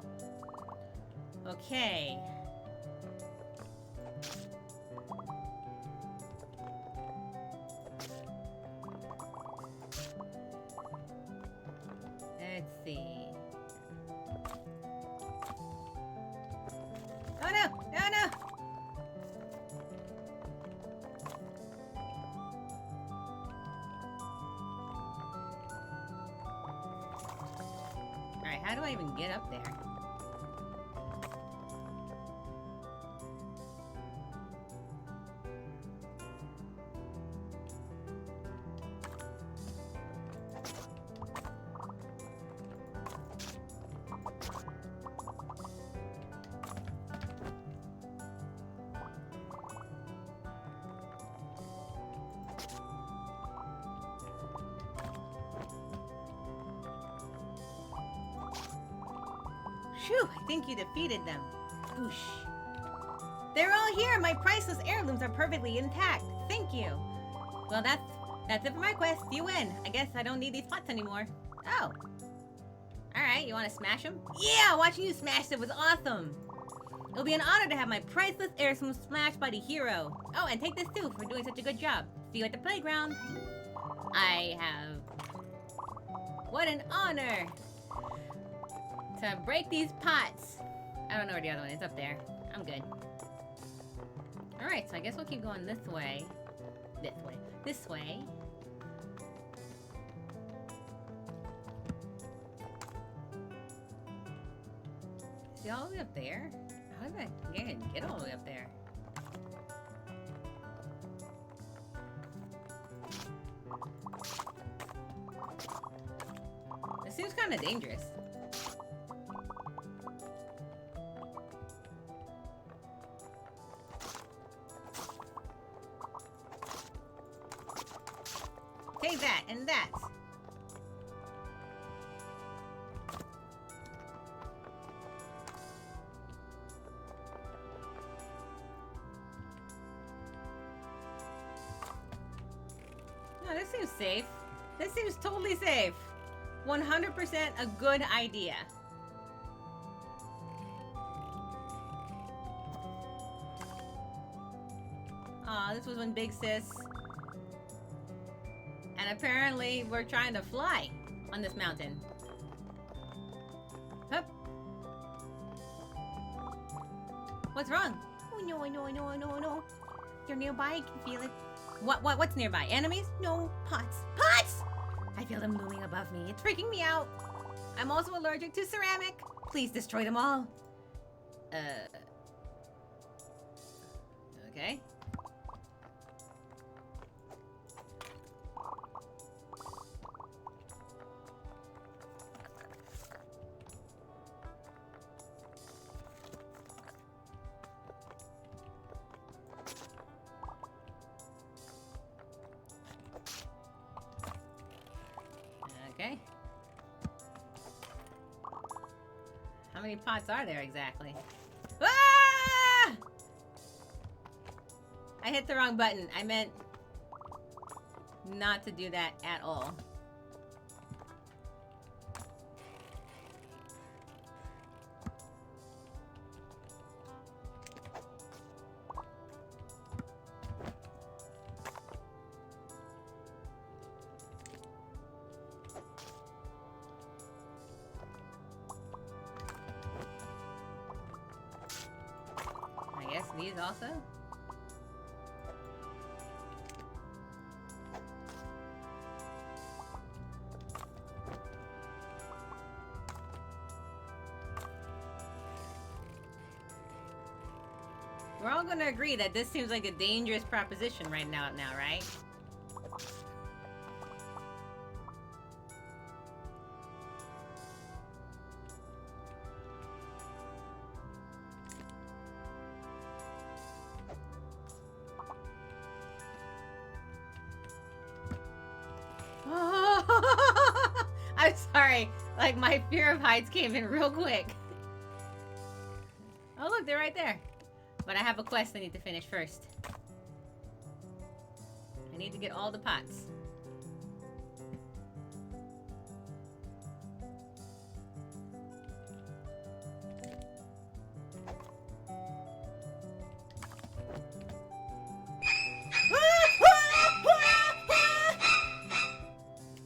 Okay. Let's see. Oh no! Oh no! Alright, how do I even get up there? Phew, I think you defeated them. Whoosh. They're all here! My priceless heirlooms are perfectly intact. Thank you. Well, that's it for my quest. You win. I guess I don't need these pots anymore. Oh. Alright, you want to smash them? Yeah! Watching you smash them was awesome! It'll be an honor to have my priceless heirlooms smashed by the hero. Oh, and take this too for doing such a good job. See you at the playground. I have... What an honor! To break these pots. I don't know where the other one is. Up there. I'm good. Alright, so I guess we'll keep going this way. This way. This way. See all the way up there? How did I get all the way up there? This seems kind of dangerous. this seems safe. This seems totally safe. 100% a good idea. Aw, this was when Big Sis. And apparently we're trying to fly on this mountain. Hup. What's wrong? Oh no, no. You're nearby, I can feel it. What's nearby? Enemies? No, pots. Pots! I feel them looming above me. It's freaking me out. I'm also allergic to ceramic. Please destroy them all. Okay. Okay. How many pots are there exactly? Ah! I hit the wrong button. I meant not to do that at all. I guess these also? We're all gonna agree that this seems like a dangerous proposition right now, right? I'm sorry. Like, my fear of heights came in real quick. Oh, look, they're right there. But I have a quest I need to finish first. I need to get all the pots.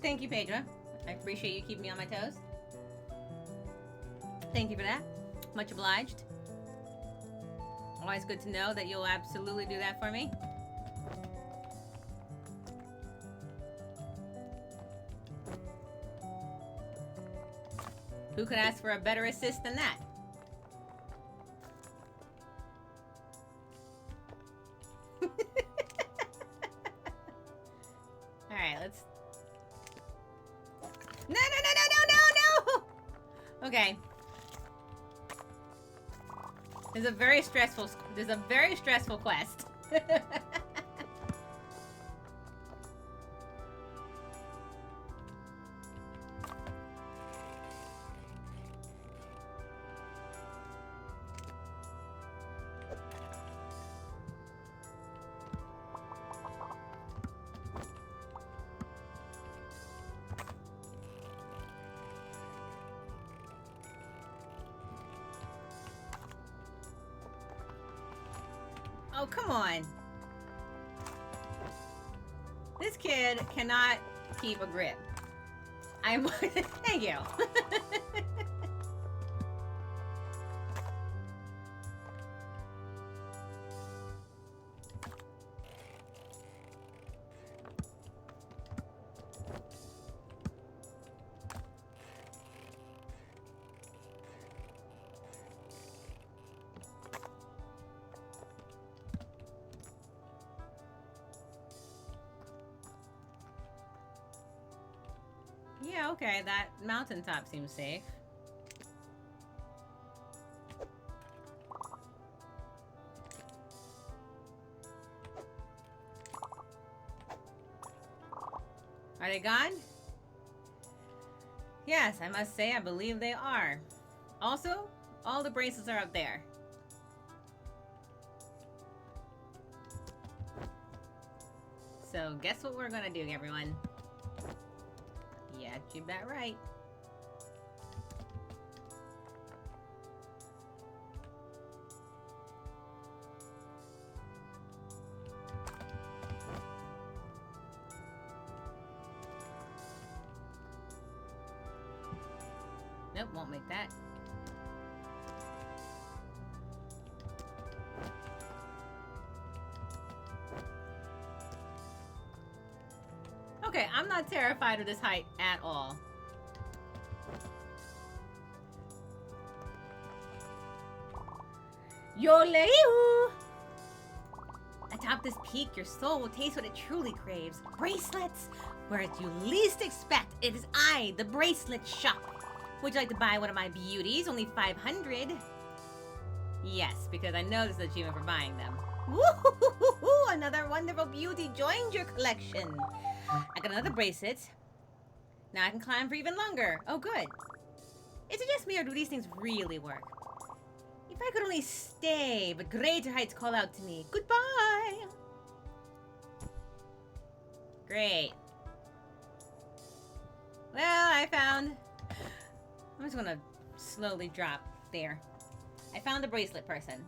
Thank you, Pedro. I appreciate you keeping me on my toes. Thank you for that. Much obliged. Always good to know that you'll absolutely do that for me. Who could ask for a better assist than that? Alright, let's... No! Okay. There's a very stressful quest. Oh, come on. This kid cannot keep a grip. I'm... Thank you. Yeah, okay, that mountaintop seems safe. Are they gone? Yes, I must say I believe they are. Also, all the bracelets are up there. So guess what we're gonna do, everyone? Yeah, you bet right. Nope, won't make that. Okay, I'm not terrified of this height at all. Yo-lay-oo! Atop this peak, your soul will taste what it truly craves. Bracelets! Where you least expect, it is I, the bracelet shop. Would you like to buy one of my beauties? Only 500. Yes, because I know there's an achievement for buying them. Woo-hoo-hoo-hoo! Another wonderful beauty joined your collection. I got another bracelet. Now I can climb for even longer. Oh, good. Is it just me, or do these things really work? If I could only stay, but greater heights call out to me. Goodbye! Great. Well, I found... I'm just gonna slowly drop there. I found the bracelet person.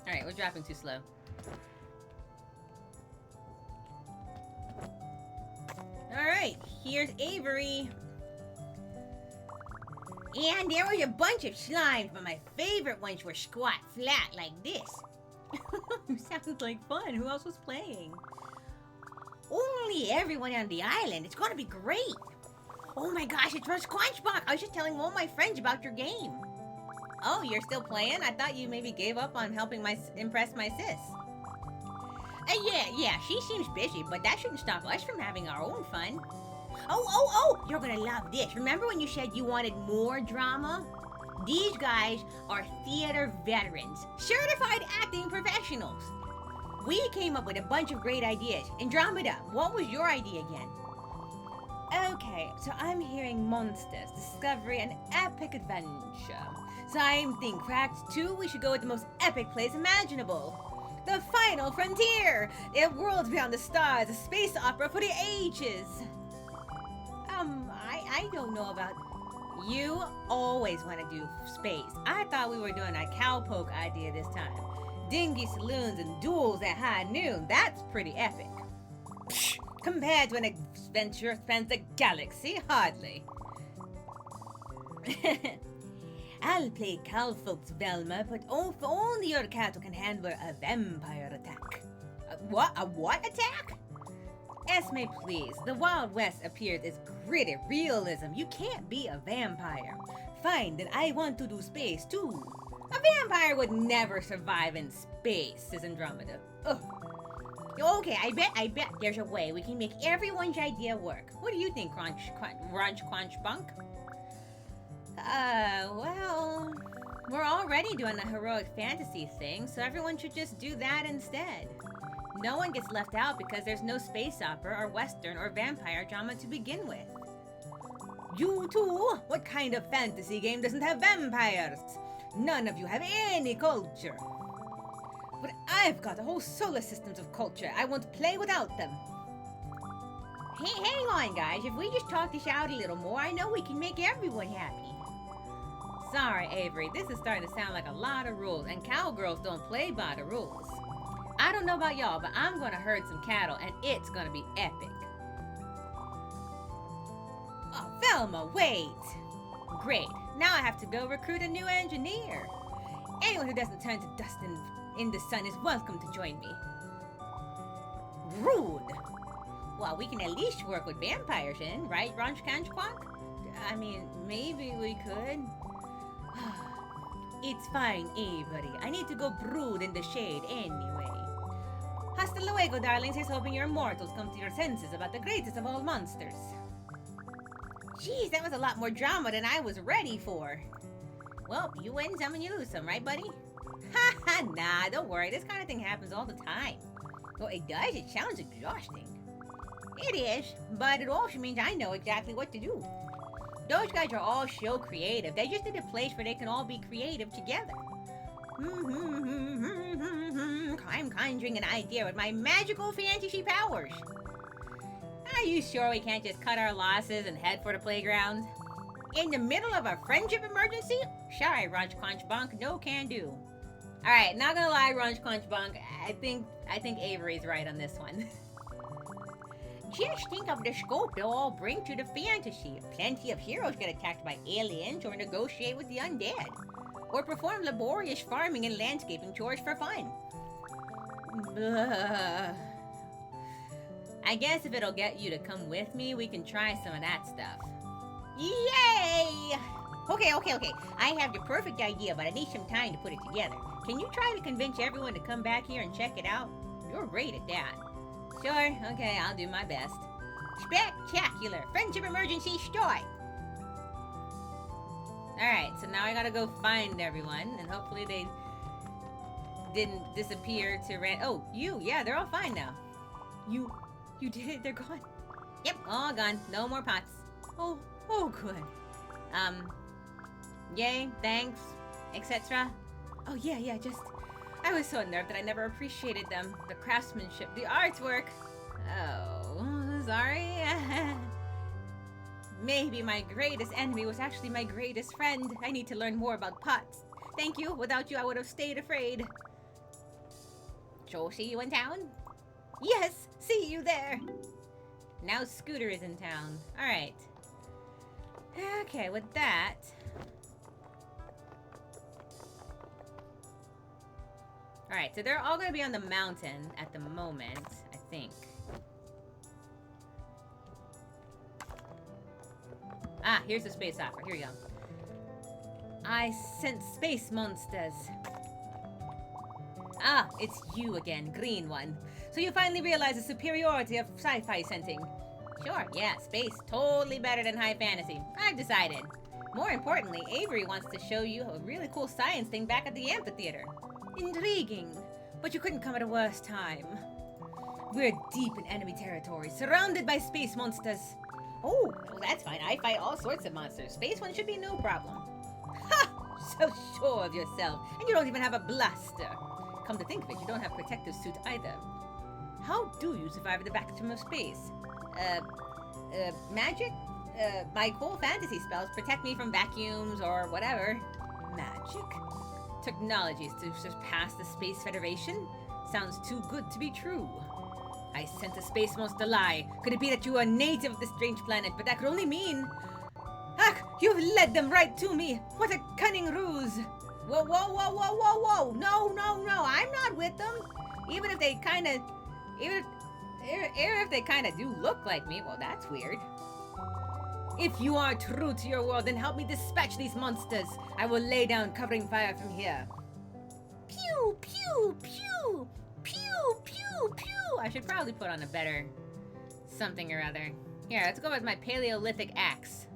Alright, we're dropping too slow. Alright, here's Avery. And there was a bunch of slimes, but my favorite ones were squat flat like this. Sounds like fun. Who else was playing? Only everyone on the island. It's gonna be great. Oh my gosh, it's Rush Quanchbach. I was just telling all my friends about your game. Oh, you're still playing? I thought you maybe gave up on helping impress my sis. Yeah, she seems busy, but that shouldn't stop us from having our own fun. Oh, you're gonna love this. Remember when you said you wanted more drama? These guys are theater veterans, certified acting professionals. We came up with a bunch of great ideas. Andromeda, what was your idea again? Okay, so I'm hearing monsters, discovery, and epic adventure. So I'm thinking, Cracked 2, we should go with the most epic place imaginable. The final frontier! A world beyond the stars, a space opera for the ages. I don't know about... You always want to do space. I thought we were doing a cowpoke idea this time. Dingy saloons and duels at high noon. That's pretty epic. Psh, compared to an adventure spans the galaxy, hardly. I'll play cowfolk's Velma, but only your cat can handle a vampire attack. A what attack? Esme, please. The Wild West appears as gritty realism. You can't be a vampire. Fine, then I want to do space too. A vampire would never survive in space, says Andromeda. Ugh. Okay, I bet there's a way we can make everyone's idea work. What do you think, Crunch Bunk? Well, we're already doing a heroic fantasy thing, so everyone should just do that instead. No one gets left out because there's no space opera or western or vampire drama to begin with. You too? What kind of fantasy game doesn't have vampires? None of you have any culture. But I've got a whole solar systems of culture. I won't play without them. Hey, hang on, guys. If we just talk this out a little more, I know we can make everyone happy. Sorry, Avery. This is starting to sound like a lot of rules, and cowgirls don't play by the rules. I don't know about y'all, but I'm gonna herd some cattle, and it's gonna be epic. Oh, Velma, wait! Great. Now I have to go recruit a new engineer. Anyone who doesn't turn to dust in the sun is welcome to join me. Rude! Well, we can at least work with vampires in, right, Ronchkanchquank? I mean, maybe we could. It's fine, Avery. I need to go brood in the shade anyway. Hasta luego, darlings. Here's hoping your mortals come to your senses about the greatest of all monsters. Geez, that was a lot more drama than I was ready for. Well, you win some and you lose some, right, buddy? Ha ha, nah, don't worry. This kind of thing happens all the time. Well, it does. It sounds exhausting. It is, but it also means I know exactly what to do. Those guys are all so creative. They just need a place where they can all be creative together. I'm conjuring an idea with my magical fantasy powers. Are you sure we can't just cut our losses and head for the playground? In the middle of a friendship emergency? Sorry, Runch Crunch Bunk, no can do. Alright, not gonna lie, Runch Crunch Bunk, I think Avery's right on this one. Just think of the scope they'll all bring to the fantasy. Plenty of heroes get attacked by aliens or negotiate with the undead. Or perform laborious farming and landscaping chores for fun. I guess if it'll get you to come with me, we can try some of that stuff. Yay! Okay. I have the perfect idea, but I need some time to put it together. Can you try to convince everyone to come back here and check it out? You're great at that. Sure, okay, I'll do my best. Spectacular! Friendship emergency start! Alright, so now I gotta go find everyone, and hopefully they didn't disappear to oh, yeah, they're all fine now. You did it, they're gone. Yep, all gone, no more pots. Oh, good. Yay, thanks, etc. Oh, yeah, just... I was so unnerved that I never appreciated them. The craftsmanship, the artwork. Oh, sorry. Maybe my greatest enemy was actually my greatest friend. I need to learn more about pots. Thank you. Without you, I would have stayed afraid. So, see you in town? Yes, see you there. Now Scooter is in town. All right. Okay, with that... Alright, so they're all going to be on the mountain at the moment, I think. Ah, here's the space opera. Here we go. I sense space monsters. Ah, it's you again, green one. So you finally realize the superiority of sci-fi scenting. Sure, yeah, space, totally better than high fantasy. I've decided. More importantly, Avery wants to show you a really cool science thing back at the amphitheater. Intriguing, but you couldn't come at a worse time. We're deep in enemy territory, surrounded by space monsters. Oh, well, that's fine. I fight all sorts of monsters. Space one should be no problem. Ha! So sure of yourself, and you don't even have a blaster. Come to think of it, you don't have protective suit either. How do you survive the vacuum of space? Magic? My cool fantasy spells protect me from vacuums or whatever. Magic? Technologies to surpass the Space Federation? Sounds too good to be true. I sent a space monster lie. Could it be that you are a native of this strange planet? But that could only mean... Ah! You've led them right to me! What a cunning ruse! Whoa! No! I'm not with them! Even if they kinda do look like me, well, that's weird. If you are true to your word, then help me dispatch these monsters. I will lay down covering fire from here. Pew, pew, pew, pew, pew, pew. I should probably put on a better something or other. Here, let's go with my Paleolithic axe.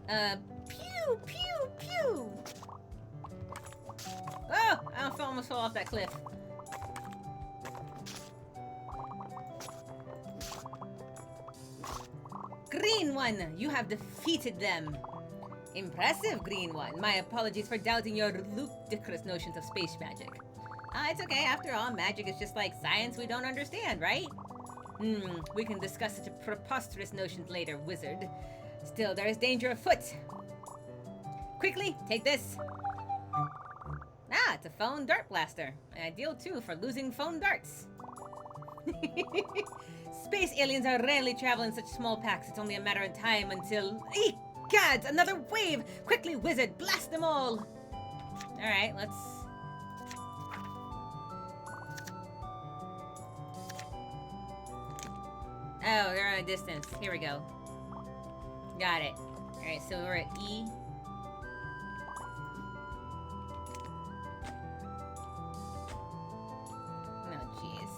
Pew, pew, pew. Oh, I almost fell off that cliff. Green one, you have defeated them. Impressive, Green one. My apologies for doubting your ludicrous notions of space magic. It's okay. After all, magic is just like science we don't understand, right? We can discuss such preposterous notions later, wizard. Still, there is danger afoot. Quickly, take this. Ah, it's a phone dart blaster. Ideal, too, for losing phone darts. Space aliens are rarely travel in such small packs. It's only a matter of time until... Eek! God, another wave! Quickly, wizard, blast them all! Alright, let's... Oh, they're on a distance. Here we go. Got it. Alright, so we're at E. Oh, jeez.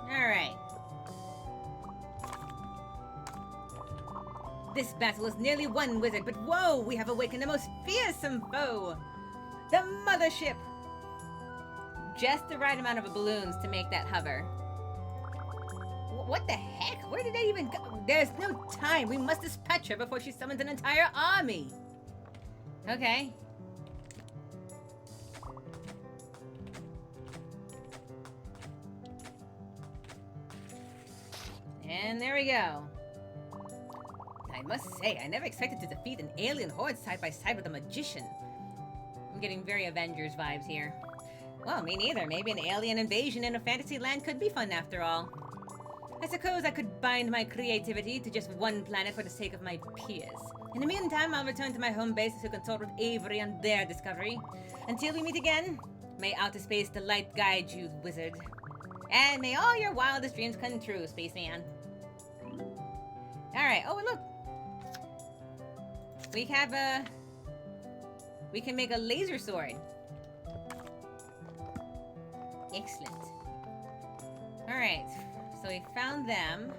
Alright. This battle is nearly won, wizard, but whoa! We have awakened a most fearsome foe! The mothership! Just the right amount of balloons to make that hover. What the heck? Where did they even go? There's no time. We must dispatch her before she summons an entire army. Okay. And there we go. I must say, I never expected to defeat an alien horde side by side with a magician. I'm getting very Avengers vibes here. Well, me neither. Maybe an alien invasion in a fantasy land could be fun after all. I suppose I could bind my creativity to just one planet for the sake of my peers. In the meantime, I'll return to my home base to consult with Avery on their discovery. Until we meet again, may outer space delight guide you, wizard. And may all your wildest dreams come true, spaceman. Alright, oh look! We have a... We can make a laser sword. Excellent. Alright, so we found them.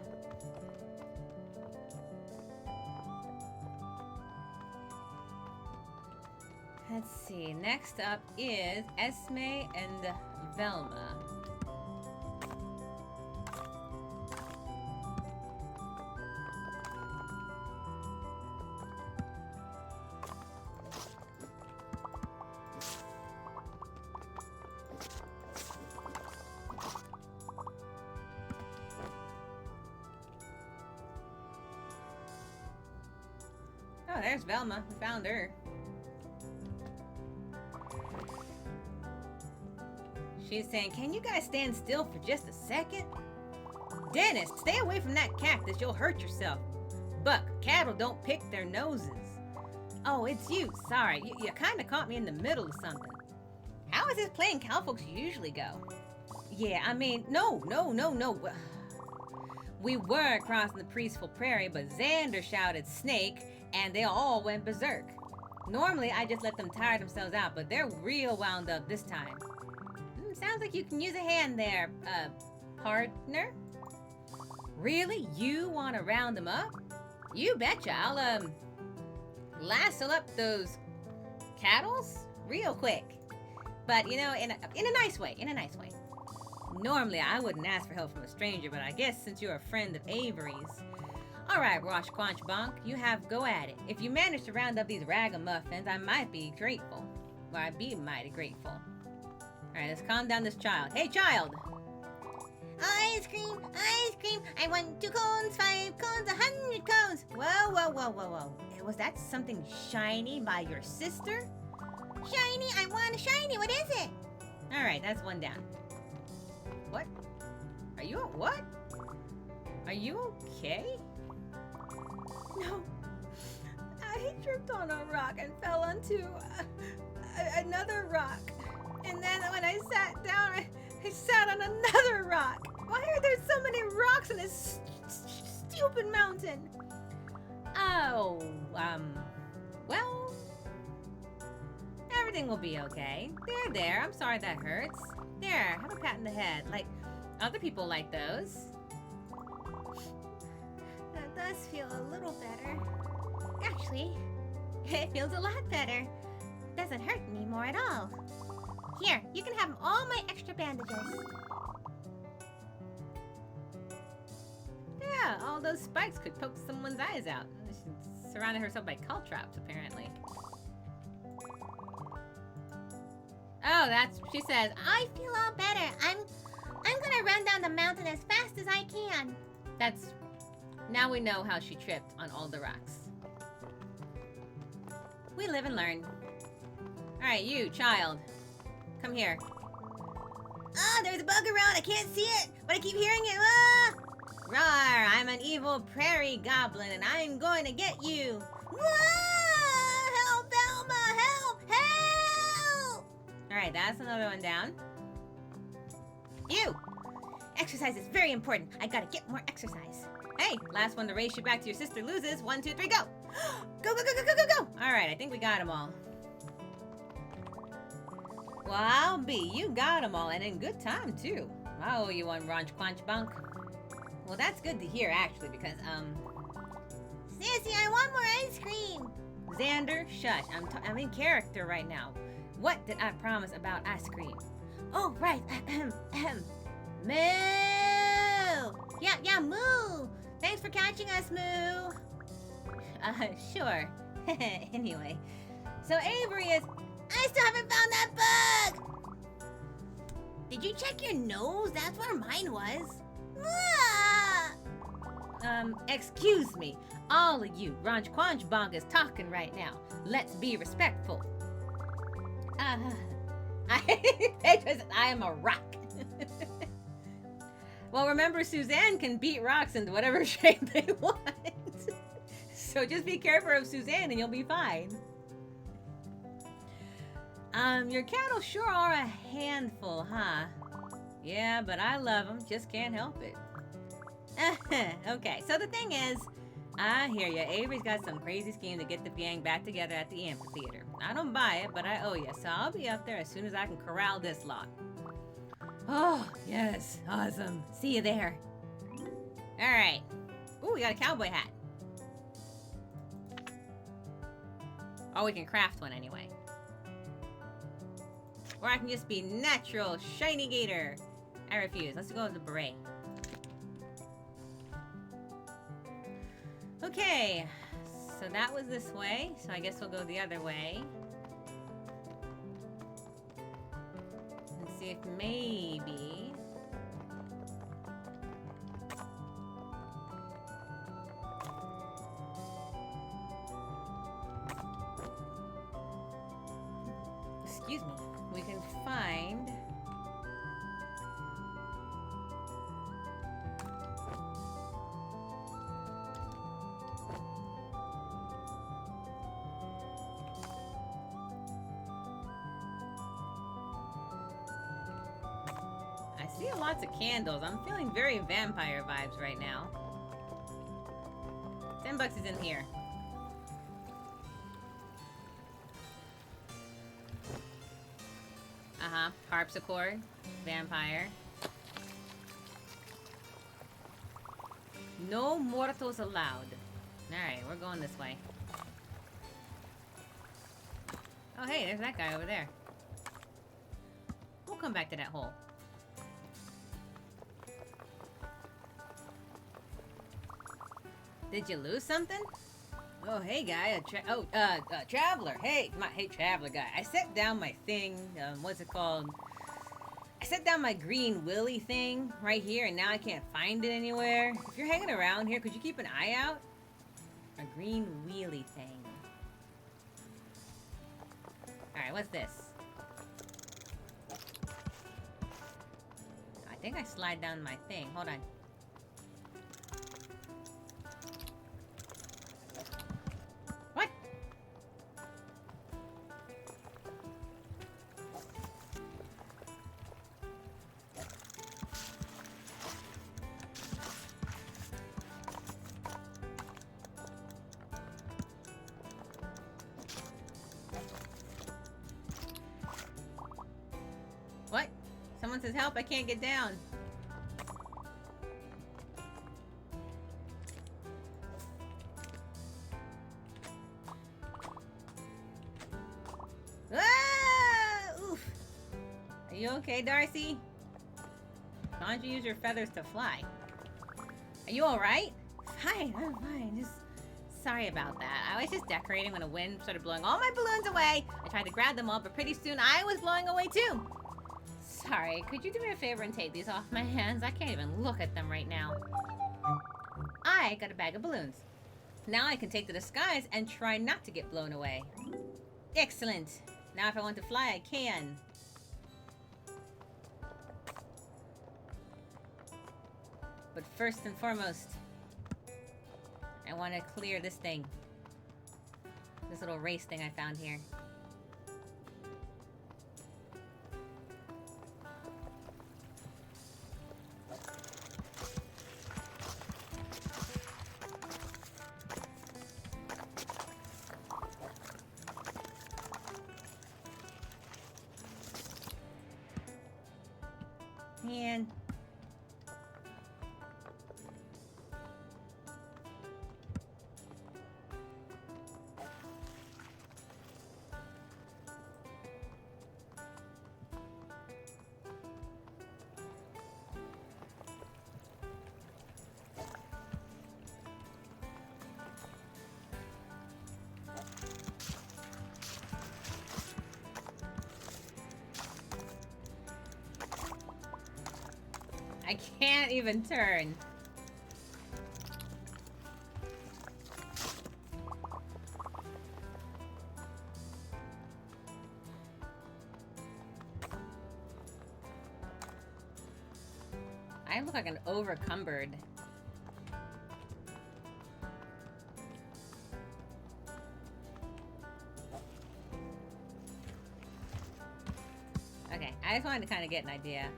Let's see, next up is Esme and Velma. Oh, there's Velma. We found her. She's saying, can you guys stand still for just a second? Dennis, stay away from that cactus. You'll hurt yourself. Buck, cattle don't pick their noses. Oh, it's you. Sorry. You kind of caught me in the middle of something. How is this playing cowfolks usually go? Yeah, I mean, no. We were crossing the peaceful prairie, but Xander shouted snake, and they all went berserk. Normally, I just let them tire themselves out, but they're real wound up this time. Sounds like you can use a hand there, partner. Really? You want to round them up? You betcha. I'll, lasso up those cattles real quick. But, you know, in a nice way, Normally, I wouldn't ask for help from a stranger, but I guess since you're a friend of Avery's. All right, Rosh Quanch Bonk, you have go at it. If you manage to round up these ragamuffins, I might be grateful. Or I'd be mighty grateful. All right, let's calm down this child. Hey, child! Ice cream, ice cream. I want 2 cones, 5 cones, 100 cones. Whoa. Was that something shiny by your sister? Shiny, I want a shiny. What is it? All right, that's one down. What? Are you what? Are you okay? No. I tripped on a rock and fell onto another rock. And then when I sat down, I sat on another rock. Why are there so many rocks in this stupid mountain? Oh, well, everything will be okay. There, I'm sorry that hurts. There, have a pat in the head. Like, other people like those. That does feel a little better. Actually, it feels a lot better. Doesn't hurt anymore at all. Here, you can have all my extra bandages. Yeah, all those spikes could poke someone's eyes out. She surrounded herself by caltrops, apparently. Oh, she says, I feel all better. I'm gonna run down the mountain as fast as I can. Now we know how she tripped on all the rocks. We live and learn. Alright, you, child. Come here. Ah, there's a bug around. I can't see it, but I keep hearing it. Ah! Rawr, I'm an evil prairie goblin, and I'm going to get you. Whoa! Help, Velma! Help! Alright, that's another one down. You! Exercise is very important. I gotta get more exercise. Hey, last one to race you back to your sister loses. 1, 2, 3, go! Go! Alright, I think we got them all. Well, I'll be. You got them all, and in good time, too. I owe you one, Ronch Quanch Bunk. Well, that's good to hear, actually, because, Sissy, I want more ice cream. Xander, shush. I'm in character right now. What did I promise about ice cream? Oh, right. Moo! Yeah, Moo! Thanks for catching us, Moo! Sure. Anyway, so Avery is... I still haven't found that bug! Did you check your nose? That's where mine was. Excuse me. All of you, Ranch Quanch Bong is talking right now. Let's be respectful. I am a rock. Well, remember, Suzanne can beat rocks into whatever shape they want. So just be careful of Suzanne and you'll be fine. Your cattle sure are a handful, huh? Yeah, but I love them. Just can't help it. Okay, so the thing is, I hear ya. Avery's got some crazy scheme to get the gang back together at the amphitheater. I don't buy it, but I owe ya, so I'll be up there as soon as I can corral this lot. Oh, yes. Awesome. See you there. All right. Ooh, we got a cowboy hat. Oh, we can craft one anyway. Or I can just be natural, shiny gator. I refuse. Let's go with the beret. Okay. So that was this way. So I guess we'll go the other way. And see if maybe... excuse me, we can find... I see lots of candles. I'm feeling very vampire vibes right now. $10 is in here. Harpsichord, vampire. No mortals allowed. Alright, we're going this way. Oh hey, there's that guy over there. We'll come back to that hole. Did you lose something? Oh, hey, guy. Traveler. Hey, traveler guy. I set down my thing. What's it called? I set down my green willy thing right here, and now I can't find it anywhere. If you're hanging around here, could you keep an eye out? A green wheelie thing. Alright, what's this? I think I slide down my thing. Hold on. What? What? Someone says help, I can't get down. Ah! Oof. Are you okay, Darcy? Why don't you use your feathers to fly? Are you alright? Fine, I'm fine. Just sorry about that. I was just decorating when the wind started blowing all my balloons away. I tried to grab them all, but pretty soon I was blowing away too. Sorry, could you do me a favor and take these off my hands? I can't even look at them right now. I got a bag of balloons. Now I can take to the skies and try not to get blown away. Excellent. Now if I want to fly, I can. But first and foremost, I want to clear this thing. This little race thing I found here. Man. I can't even turn. I look like an overcumbered. Okay, I just wanted to kind of get an idea.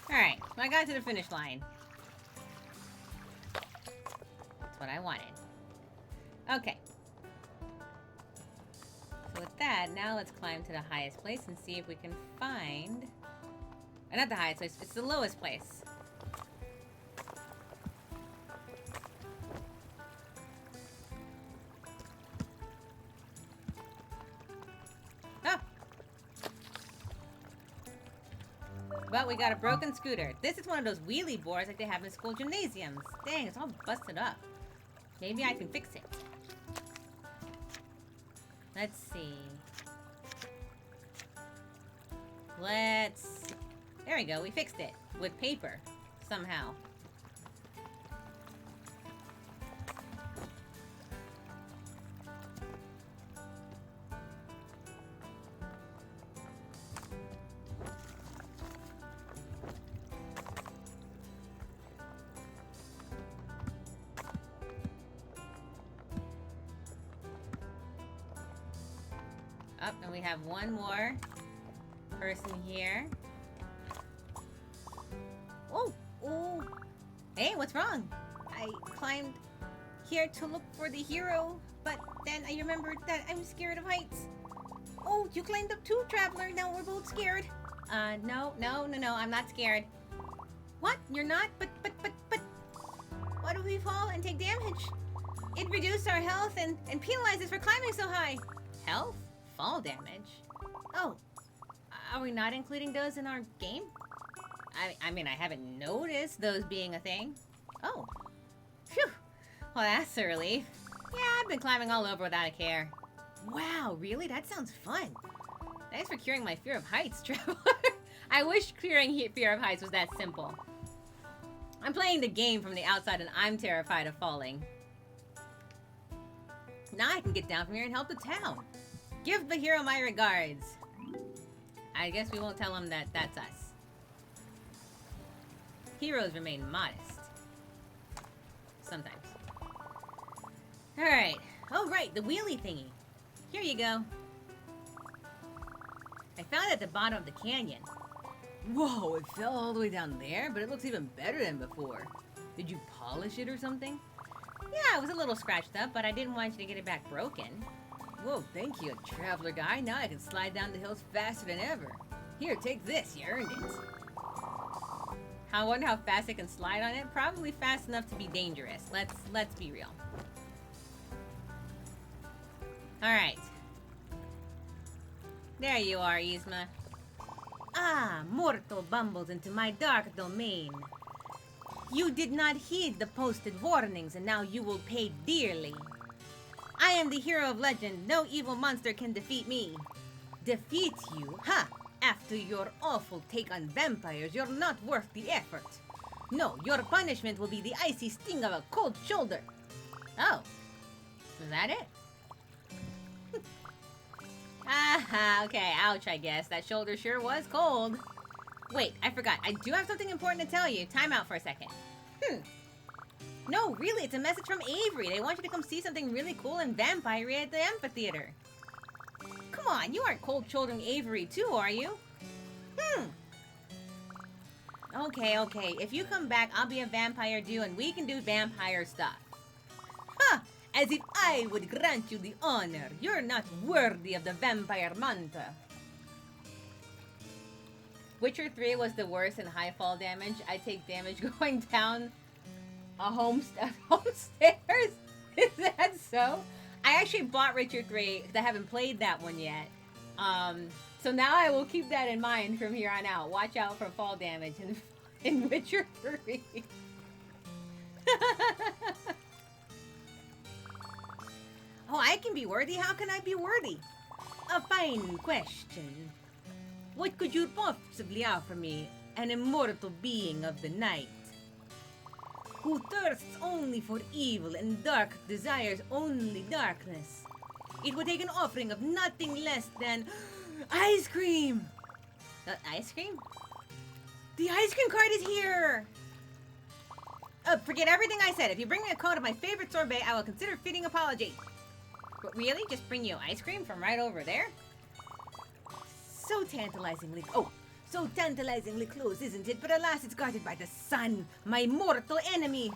Alright, well, I got to the finish line. That's what I wanted. Okay. So with that, now let's climb to the highest place and see if we can find... not the highest place, it's the lowest place. Oh! But we got a broken scooter. This is one of those wheelie boards like they have in school gymnasiums. Dang, it's all busted up. Maybe I can fix it. Let's see. There we go, we fixed it. With paper. Somehow. Up, and we have one more person here. Oh! Hey, what's wrong? I climbed here to look for the hero, but then I remembered that I'm scared of heights. Oh, you climbed up too, Traveler. Now we're both scared. No, I'm not scared. What? You're not? But... What if we fall and take damage? It reduces our health and penalizes for climbing so high. Health? Fall damage? Oh, are we not including those in our game? I mean, I haven't noticed those being a thing. Oh. Phew. Well, that's a relief. Yeah, I've been climbing all over without a care. Wow, really? That sounds fun. Thanks for curing my fear of heights, Traveler. I wish curing fear of heights was that simple. I'm playing the game from the outside and I'm terrified of falling. Now I can get down from here and help the town. Give the hero my regards. I guess we won't tell him that that's us. Heroes remain modest. Sometimes. Alright. Oh, right, the wheelie thingy. Here you go. I found it at the bottom of the canyon. Whoa, it fell all the way down there, but it looks even better than before. Did you polish it or something? Yeah, it was a little scratched up, but I didn't want you to get it back broken. Whoa, thank you, traveler guy. Now I can slide down the hills faster than ever. Here, take this. You earned it. I wonder how fast it can slide on it. Probably fast enough to be dangerous. Let's be real. Alright. There you are, Yzma. Ah, mortal bumbles into my dark domain. You did not heed the posted warnings, and now you will pay dearly. I am the hero of legend. No evil monster can defeat me. Defeat you? Ha! After your awful take on vampires, you're not worth the effort. No, your punishment will be the icy sting of a cold shoulder. Oh. Was that it? Aha, okay, ouch, I guess. That shoulder sure was cold. Wait, I forgot. I do have something important to tell you. Time out for a second. No, really, it's a message from Avery. They want you to come see something really cool and vampire at the amphitheater. Come on, you aren't cold-shouldering Avery too, are you? Okay. If you come back, I'll be a vampire too, and we can do vampire stuff. Ha! As if I would grant you the honor. You're not worthy of the vampire manta. Witcher 3 was the worst in high fall damage. I take damage going down a home stairs. Is that so? I actually bought Witcher 3 because I haven't played that one yet. So now I will keep that in mind from here on out. Watch out for fall damage in Witcher 3. Oh, I can be worthy? How can I be worthy? A fine question. What could you possibly offer me, an immortal being of the night? Who thirsts only for evil and dark desires only darkness. It would take an offering of nothing less than ice cream! Ice cream? The ice cream cart is here! Forget everything I said. If you bring me a cone of my favorite sorbet, I will consider fitting apology. But really? Just bring you ice cream from right over there? So tantalizingly close, isn't it? But alas, it's guarded by the sun, my mortal enemy.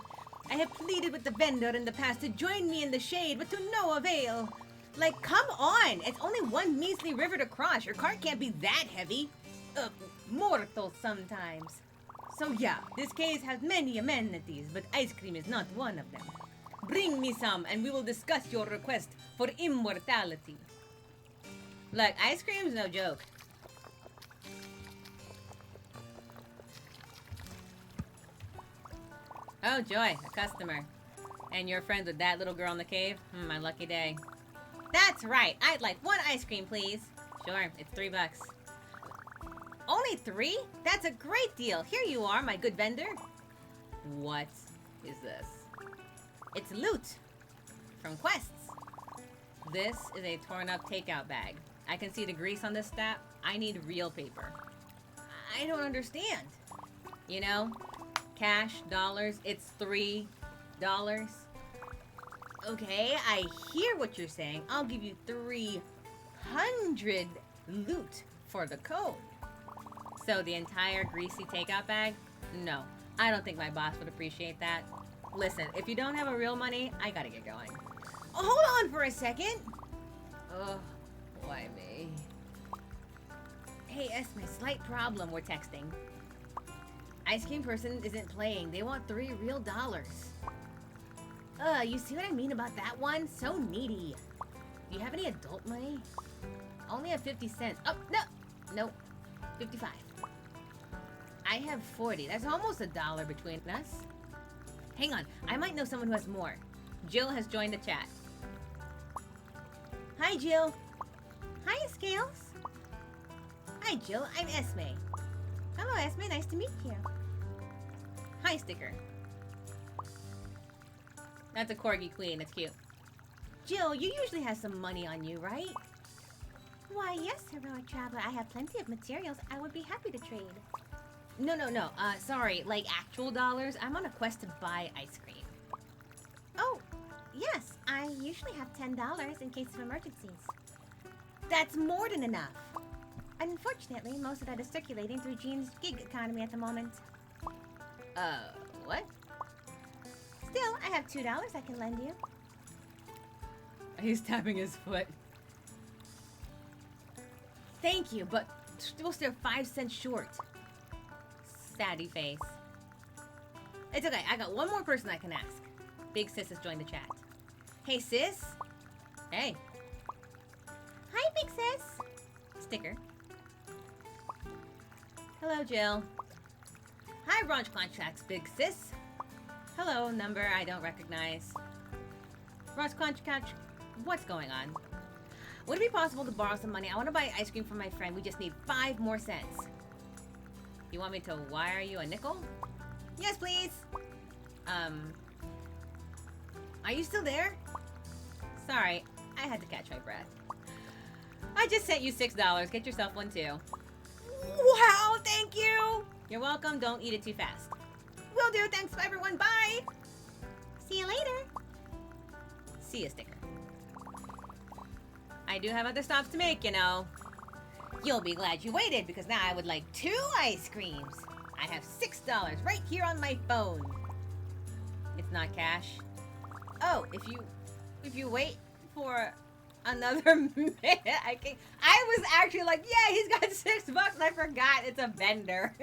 I have pleaded with the vendor in the past to join me in the shade, but to no avail. Like, come on! It's only one measly river to cross. Your cart can't be that heavy. Mortal sometimes. So yeah, this case has many amenities, but ice cream is not one of them. Bring me some, and we will discuss your request for immortality. Look, ice cream's no joke. Oh, joy, a customer. And you're friends with that little girl in the cave? My lucky day. That's right. I'd like one ice cream, please. Sure, it's $3. Only 3? That's a great deal. Here you are, my good vendor. What is this? It's loot. From quests. This is a torn up takeout bag. I can see the grease on this strap. I need real paper. I don't understand. You know, cash, dollars, it's $3. Okay, I hear what you're saying. I'll give you 300 loot for the code. So the entire greasy takeout bag? No, I don't think my boss would appreciate that. Listen, if you don't have a real money, I gotta get going. Oh, hold on for a second. Ugh, why me? Hey, Esme, slight problem. We're texting. Ice cream person isn't playing. They want 3 real dollars. You see what I mean about that one? So needy. Do you have any adult money? Only have 50 cents. Oh, no! Nope. 55. I have 40. That's almost $1 between us. Hang on. I might know someone who has more. Jill has joined the chat. Hi, Jill. Hiya, Scales. Hi, Jill. I'm Esme. Hello, Esme. Nice to meet you. Hi, Sticker. That's a corgi queen. It's cute. Jill, you usually have some money on you, right? Why, yes, heroic traveler. I have plenty of materials. I would be happy to trade. No. Sorry. Like actual dollars. I'm on a quest to buy ice cream. Oh, yes. I usually have $10 in case of emergencies. That's more than enough. Unfortunately, most of that is circulating through Jean's gig economy at the moment. What? Still, I have $2 I can lend you. He's tapping his foot. Thank you, but still 5 cents short. Saddy face. It's okay. I got one more person I can ask. Big sis has joined the chat. Hey, sis. Hey, Hi, big sis. Sticker. Hello, Jill. Hi, Brunch Contracts, big sis. Hello, number I don't recognize. Ross Couch, what's going on? Would it be possible to borrow some money? I want to buy ice cream for my friend. We just need 5 more cents. You want me to wire you a nickel? Yes, please. Are you still there? Sorry, I had to catch my breath. I just sent you $6. Get yourself one too. Wow, thank you. You're welcome. Don't eat it too fast. Will do. Thanks, everyone. Bye. See you later. See ya, Sticker. I do have other stops to make, you know. You'll be glad you waited because now I would like 2 ice creams. I have $6 right here on my phone. It's not cash. Oh, if you wait for another minute, I was actually like, yeah, he's got $6. I forgot it's a vendor.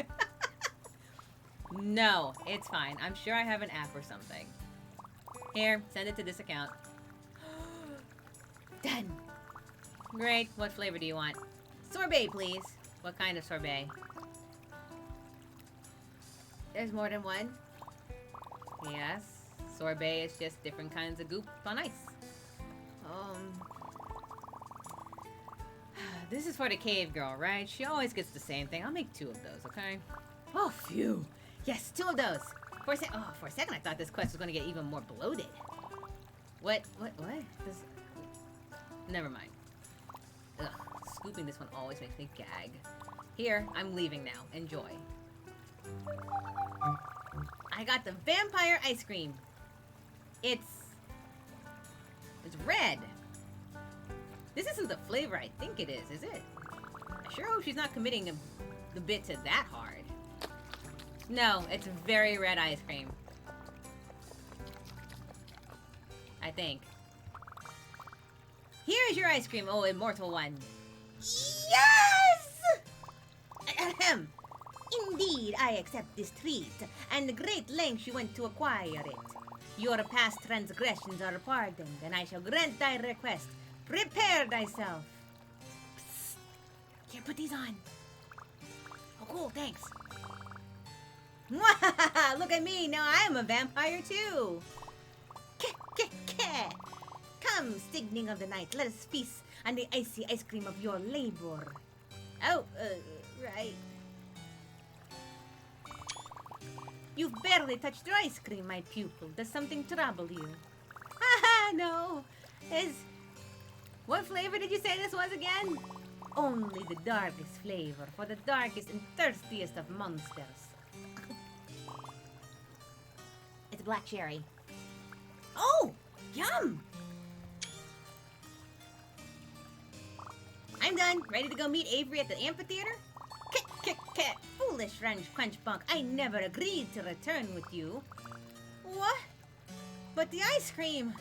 No, it's fine. I'm sure I have an app or something. Here, send it to this account. Done. Great. What flavor do you want? Sorbet, please. What kind of sorbet? There's more than one. Yes. Sorbet is just different kinds of goop on ice. This is for the cave girl, right? She always gets the same thing. I'll make 2 of those, okay? Oh, phew. Yes, 2 of those. For a second, I thought this quest was going to get even more bloated. What? This... Never mind. Ugh, scooping this one always makes me gag. Here, I'm leaving now. Enjoy. I got the vampire ice cream. It's red. This isn't the flavor I think it is it? I sure hope she's not committing the bit to that hard. No, it's very red ice cream. I think. Here's your ice cream, oh immortal one. Yes! Ahem. Indeed, I accept this treat, and the great lengths you went to acquire it. Your past transgressions are pardoned, and I shall grant thy request. Prepare thyself. Psst. Here, put these on. Oh, cool, thanks. Look at me, now I am a vampire too. Come, stigning of the night, let us feast on the icy ice cream of your labor. Oh, right. You've barely touched your ice cream, my pupil. Does something trouble you? Haha, no. What flavor did you say this was again? Only the darkest flavor for the darkest and thirstiest of monsters. It's black cherry. Oh, yum! I'm done. Ready to go meet Avery at the amphitheater? Foolish crunch bunk. I never agreed to return with you. What? But the ice cream.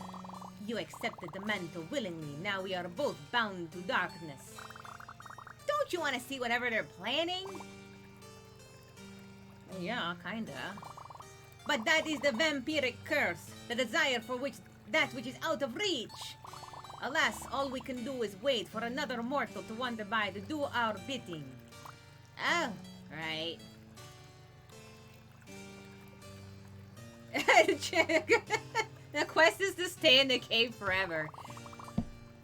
You accepted the mantle willingly. Now we are both bound to darkness. Don't you want to see whatever they're planning? Yeah, kinda. But that is the vampiric curse, the desire for that which is out of reach. Alas, all we can do is wait for another mortal to wander by to do our bidding. Oh, right. The quest is to stay in the cave forever.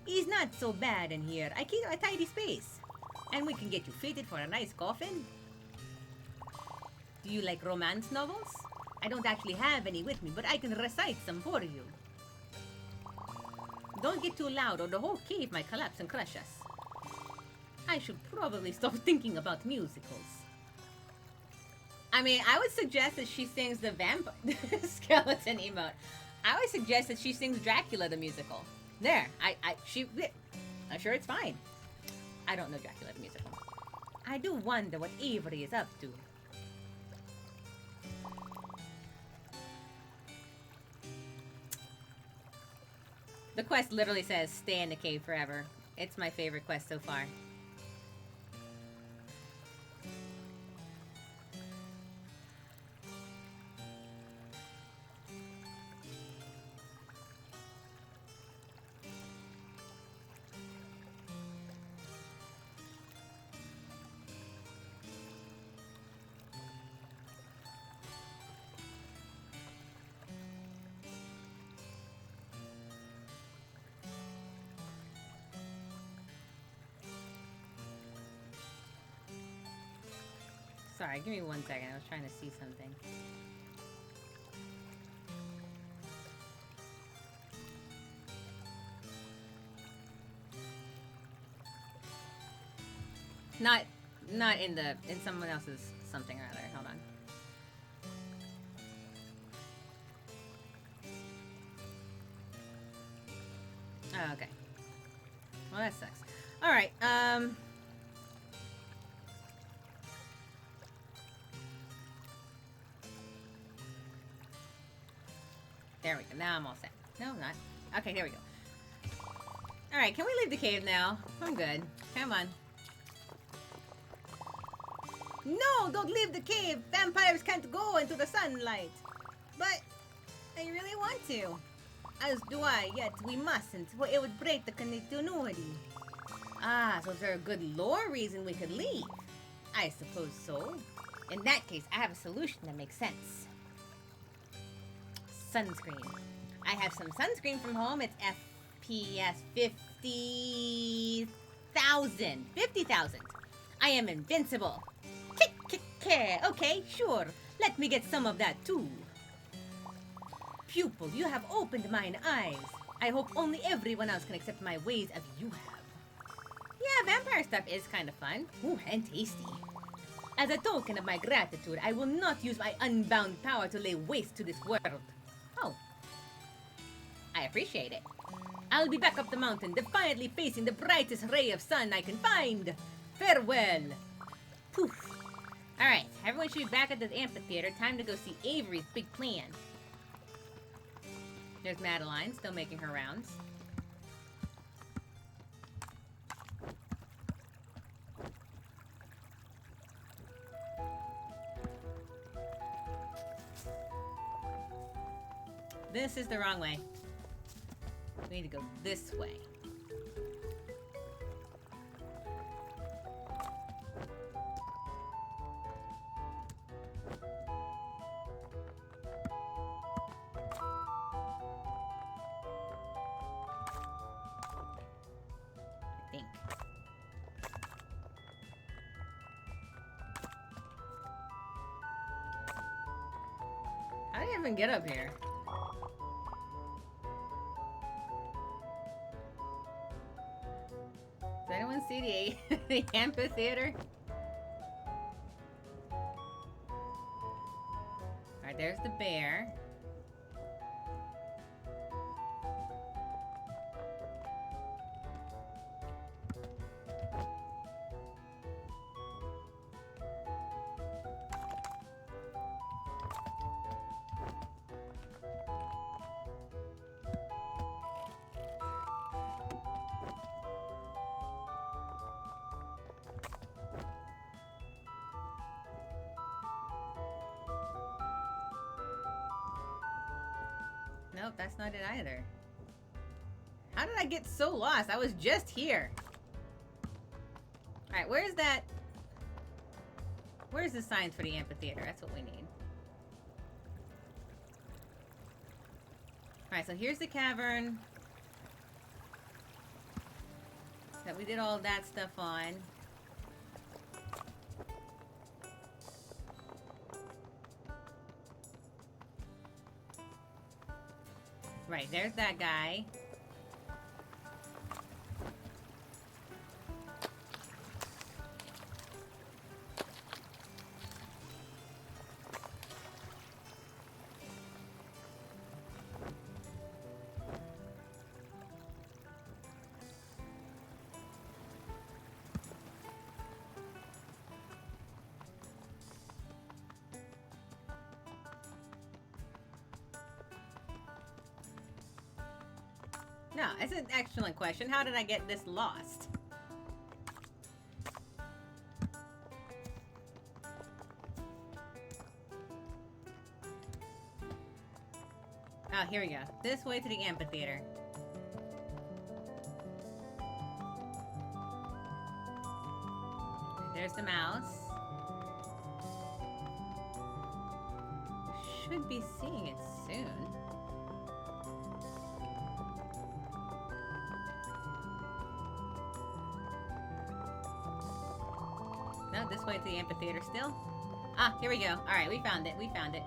He's not so bad in here. I keep a tidy space. And we can get you fitted for a nice coffin. Do you like romance novels? I don't actually have any with me, but I can recite some for you. Don't get too loud or the whole cave might collapse and crush us. I should probably stop thinking about musicals. I mean, I would suggest that she sings the vampire skeleton emote. I would suggest that she sings Dracula the musical. There, I'm sure it's fine. I don't know Dracula the musical. I do wonder what Avery is up to. The quest literally says, stay in the cave forever. It's my favorite quest so far. Sorry, give me 1 second. I was trying to see something. Not in someone else's something or other. Hold on. Oh, okay. Well, that sucks. All right. There we go. Now I'm all set. No, I'm not. Okay, there we go. Alright, can we leave the cave now? I'm good. Come on. No, don't leave the cave. Vampires can't go into the sunlight. But I really want to. As do I, yet we mustn't. It would break the continuity. Ah, so is there a good lore reason we could leave? I suppose so. In that case, I have a solution that makes sense. Sunscreen. I have some sunscreen from home. It's FPS 50,000. 50,000. I am invincible. Okay, sure. Let me get some of that too. Pupil, you have opened mine eyes. I hope only everyone else can accept my ways as you have. Yeah, vampire stuff is kind of fun. Ooh, and tasty. As a token of my gratitude, I will not use my unbound power to lay waste to this world. Oh. I appreciate it. I'll be back up the mountain, defiantly facing the brightest ray of sun I can find. Farewell. Poof. Alright, everyone should be back at the amphitheater. Time to go see Avery's big plan. There's Madeline, still making her rounds. This is the wrong way. We need to go this way. I think. How do you even get up here? Does anyone see the amphitheater? Alright, there's the bear. Nope, that's not it either. How did I get so lost? I was just here. Alright, where's that? Where's the signs for the amphitheater? That's what we need. Alright, so here's the cavern that we did all that stuff on. Right, there's that guy. No, it's an excellent question. How did I get this lost? Oh, here we go. This way to the amphitheater. There's the mouse. Should be seeing it soon. No, this way to the amphitheater still. Ah, here we go. Alright, we found it. We found it.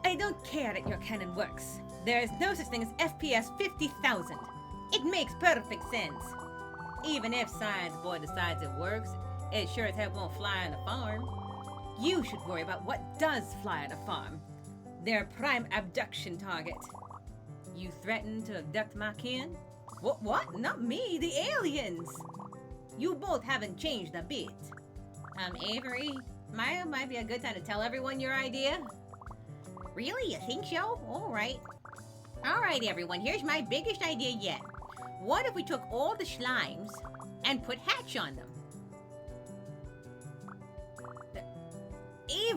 I don't care that your cannon works. There is no such thing as FPS 50,000. It makes perfect sense. Even if Science Boy decides it works, it sure as hell won't fly on a farm. You should worry about what does fly on a farm. Their prime abduction target. You threatened to abduct my kin? What? Not me, the aliens! You both haven't changed a bit. Avery, Maya might be a good time to tell everyone your idea. Really? You think so? Alright. Alright, everyone, here's my biggest idea yet. What if we took all the slimes and put hats on them?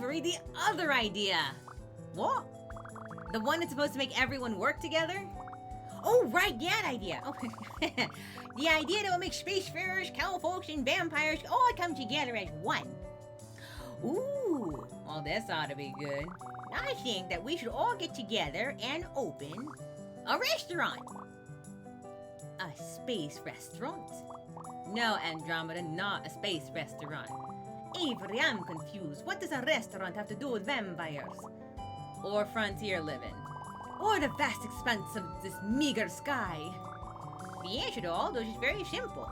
Avery, the other idea. What? The one that's supposed to make everyone work together? Oh, right, that idea. Oh, the idea that will make spacefarers, cowfolks, and vampires all come together as one. Ooh, Well, this ought to be good. I think that we should all get together and open a restaurant. A space restaurant? No, Andromeda, not a space restaurant. Avery, I'm confused. What does a restaurant have to do with vampires? Or frontier living. Or the vast expanse of this meager sky? The answer to all those is very simple.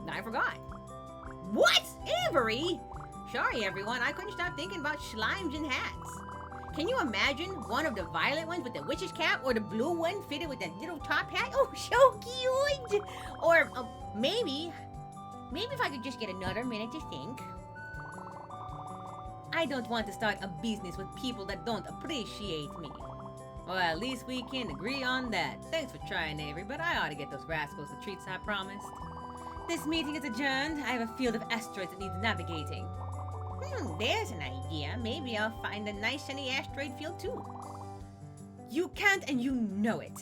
I forgot. What? Avery? Sorry, everyone, I couldn't stop thinking about slimes and hats. Can you imagine one of the violet ones with the witch's cap, or the blue one fitted with that little top hat? Oh, so cute! Or maybe if I could just get another minute to think. I don't want to start a business with people that don't appreciate me. Well, at least we can agree on that. Thanks for trying, Avery, but I ought to get those rascals the treats I promised. This meeting is adjourned. I have a field of asteroids that needs navigating. There's an idea. Maybe I'll find a nice sunny asteroid field too. You can't, and you know it.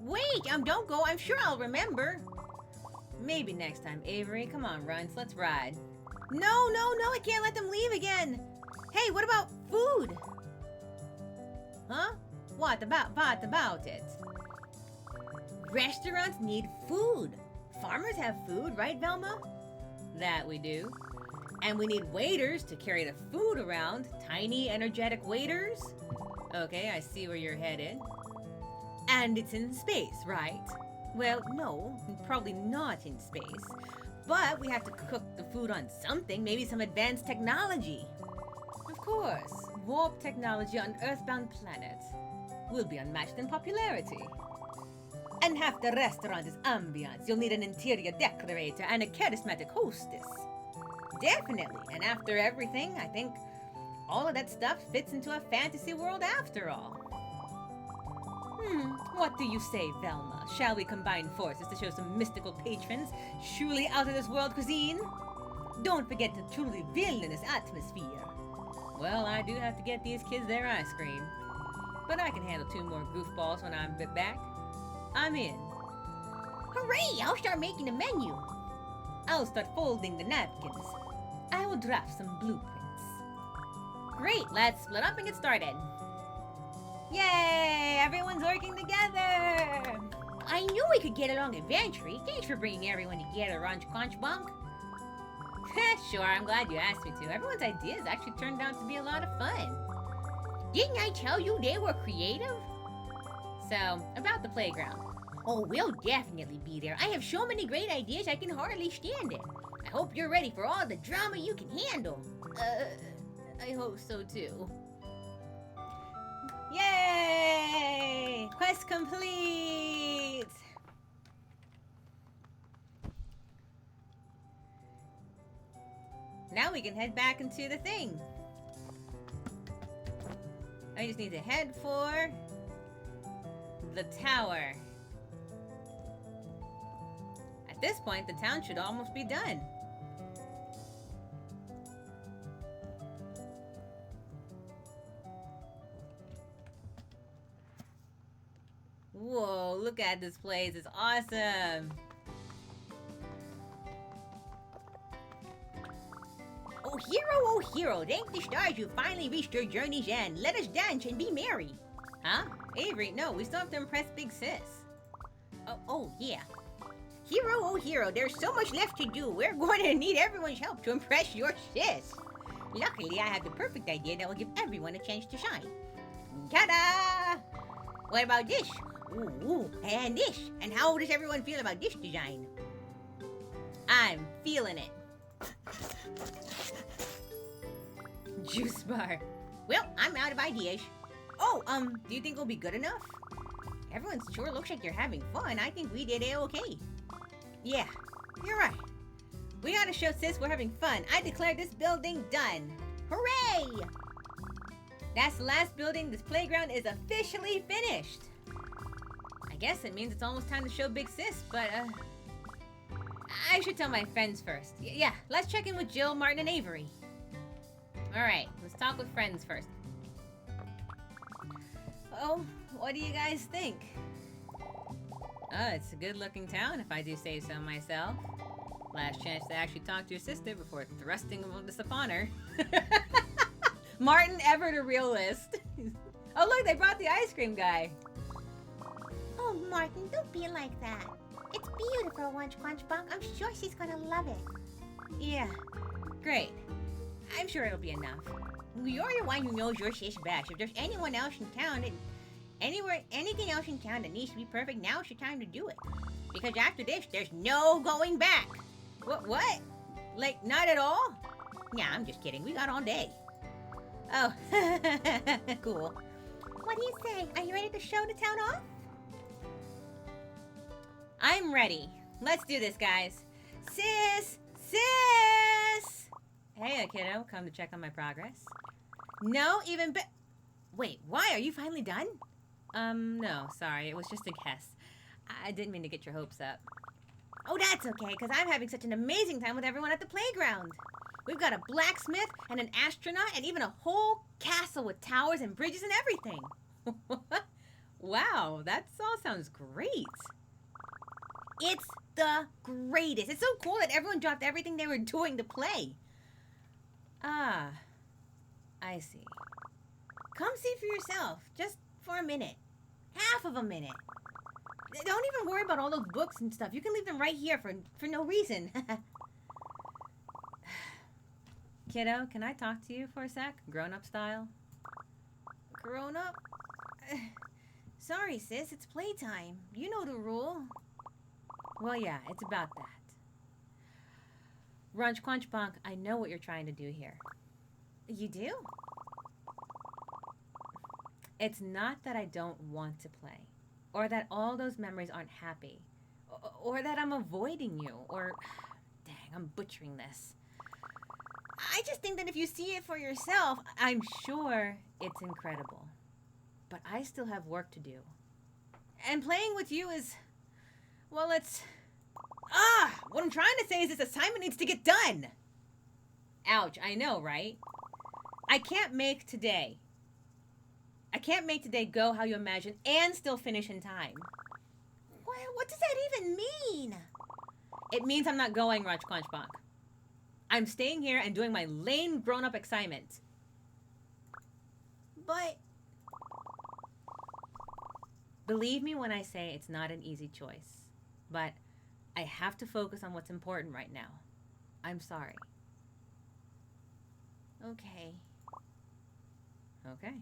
Wait, don't go. I'm sure I'll remember. Maybe next time, Avery. Come on, Runs, let's ride. No, I can't let them leave again. Hey, what about food? Huh? What about it? Restaurants need food. Farmers have food, right, Velma? That we do. And we need waiters to carry the food around. Tiny, energetic waiters. Okay, I see where you're headed. And it's in space, right? Well, no, probably not in space. But we have to cook the food on something, maybe some advanced technology. Of course. Warp technology on Earthbound planets will be unmatched in popularity. And half the restaurant is ambiance. You'll need an interior decorator and a charismatic hostess. Definitely. And after everything, I think all of that stuff fits into a fantasy world after all. What do you say, Velma? Shall we combine forces to show some mystical patrons surely out of this world cuisine? Don't forget the truly villainous atmosphere. Well, I do have to get these kids their ice cream. But I can handle 2 more goofballs when I'm back. I'm in. Hooray! I'll start making a menu. I'll start folding the napkins. I will draft some blueprints. Great, let's split up and get started. Yay! Everyone's working together! I knew we could get along eventually. Thanks for bringing everyone together, Runch Crunch Bunk. Sure, I'm glad you asked me to. Everyone's ideas actually turned out to be a lot of fun. Didn't I tell you they were creative? So, about the playground. Oh, we'll definitely be there. I have so many great ideas I can hardly stand it. I hope you're ready for all the drama you can handle. I hope so too. Yay! Quest complete! Now we can head back into the thing. I just need to head for the tower. At this point, the town should almost be done. Whoa, look at this place. It's awesome. Oh hero, thank the stars you finally reached your journey's end. Let us dance and be merry. Huh? Avery, no, we still have to impress Big Sis. Oh yeah. Hero, there's so much left to do. We're going to need everyone's help to impress your sis. Luckily, I have the perfect idea that will give everyone a chance to shine. Ta-da! What about this? Ooh, and this. And how does everyone feel about this design? I'm feeling it. Juice bar. Well, I'm out of ideas. Oh, do you think it'll be good enough? Everyone sure looks like they're having fun. I think we did A-okay. Yeah, you're right. We gotta show Sis we're having fun. I declare this building done. Hooray! That's the last building. This playground is officially finished. I guess it means it's almost time to show Big Sis, but, I should tell my friends first. Yeah, let's check in with Jill, Martin, and Avery. Alright, let's talk with friends first. Oh, what do you guys think? It's a good-looking town, if I do say so myself. Last chance to actually talk to your sister before thrusting this upon her. Martin Everett, a realist. Oh, look, they brought the ice cream guy. Oh, Martin, don't be like that. It's beautiful, Wunch Quunch Bunk. I'm sure she's gonna love it. Yeah, great. I'm sure it'll be enough. You're the one who knows your shish best. If there's anyone else in town anything else in town that needs to be perfect, now's your time to do it. Because after this, there's no going back. What? Like, not at all? Nah, I'm just kidding. We got all day. Oh, cool. What do you say? Are you ready to show the town off? I'm ready. Let's do this, guys. Sis! Hey, kiddo, come to check on my progress. No, Wait, why? Are you finally done? No, sorry, it was just a guess. I didn't mean to get your hopes up. Oh, that's okay, because I'm having such an amazing time with everyone at the playground. We've got a blacksmith and an astronaut and even a whole castle with towers and bridges and everything. Wow, that all sounds great. It's the greatest. It's so cool that everyone dropped everything they were doing to play. Ah, I see. Come see for yourself, just for a minute. Half of a minute. Don't even worry about all those books and stuff. You can leave them right here for no reason. Kiddo, can I talk to you for a sec? Grown-up style? Grown up? Sorry, sis, it's playtime. You know the rule. Well, yeah, it's about that. Runch Quunch Bonk, I know what you're trying to do here. You do? It's not that I don't want to play, or that all those memories aren't happy, or that I'm avoiding you, or... Dang, I'm butchering this. I just think that if you see it for yourself, I'm sure it's incredible, but I still have work to do. And playing with you is... Well, it's... What I'm trying to say is this assignment needs to get done! Ouch, I know, right? I can't make today go how you imagine and still finish in time. What does that even mean? It means I'm not going, Runch Quunch Bonk. I'm staying here and doing my lame grown-up assignment. But... Believe me when I say it's not an easy choice. But I have to focus on what's important right now. I'm sorry. Okay. Okay.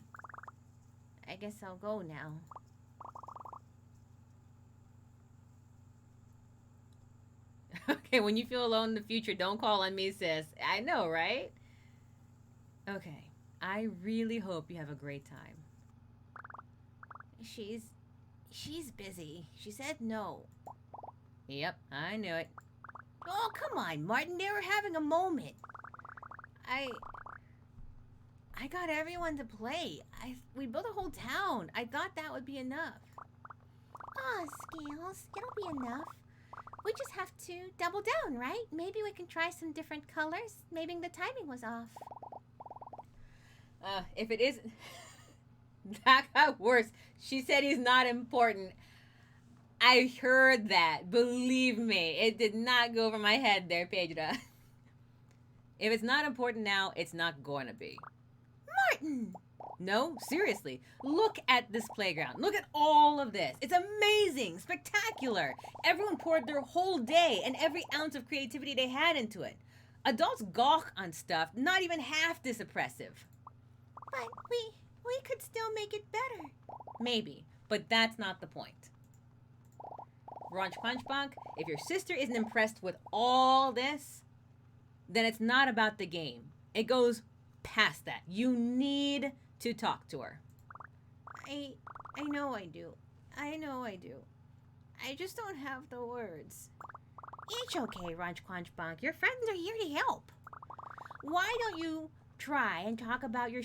I guess I'll go now. Okay, when you feel alone in the future, don't call on me, sis. I know, right? Okay. I really hope you have a great time. She's busy. She said no. Yep, I knew it. Oh, come on, Martin. They were having a moment. I got everyone to play. We built a whole town. I thought that would be enough. Aw, Scales, it'll be enough. We just have to double down, right? Maybe we can try some different colors. Maybe the timing was off. If it isn't... That got worse. She said he's not important. I heard that. Believe me. It did not go over my head there, Pedra. If it's not important now, it's not going to be. Martin! No, seriously. Look at this playground. Look at all of this. It's amazing, spectacular. Everyone poured their whole day and every ounce of creativity they had into it. Adults gawk on stuff not even half this oppressive. But we could still make it better. Maybe, but that's not the point. Runch Punch Bonk, if your sister isn't impressed with all this, then it's not about the game. It goes past that. You need to talk to her. I know I do. I know I do. I just don't have the words. It's okay, Runch Quunch Bonk. Your friends are here to help. Why don't you try and talk about you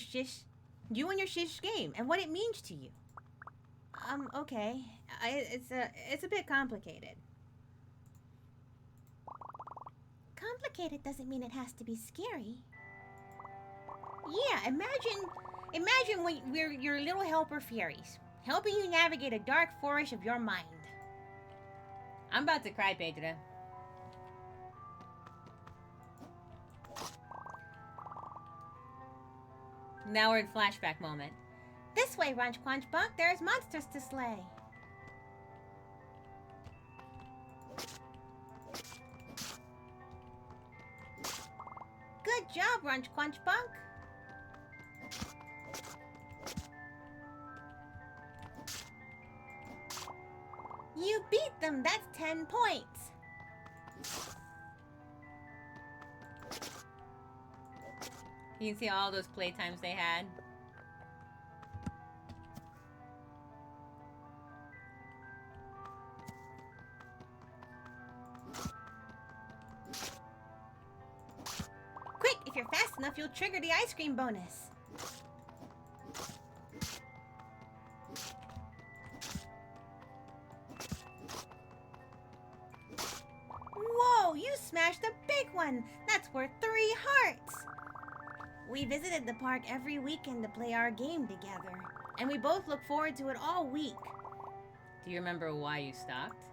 and your shish game and what it means to you? Okay. It's a bit complicated. Complicated doesn't mean it has to be scary. Yeah, imagine we're your little helper fairies, helping you navigate a dark forest of your mind. I'm about to cry, Pedro. Now we're in flashback moment. This way, Runch Quanch Bunk, there's monsters to slay. Good job, Runch Quanch Bunk. You beat them, that's 10 points. You can see all those playtimes they had. Quick, if you're fast enough, you'll trigger the ice cream bonus. Whoa, you smashed a big one. That's worth 3 hearts. We visited the park every weekend to play our game together, and we both look forward to it all week. Do you remember why you stopped?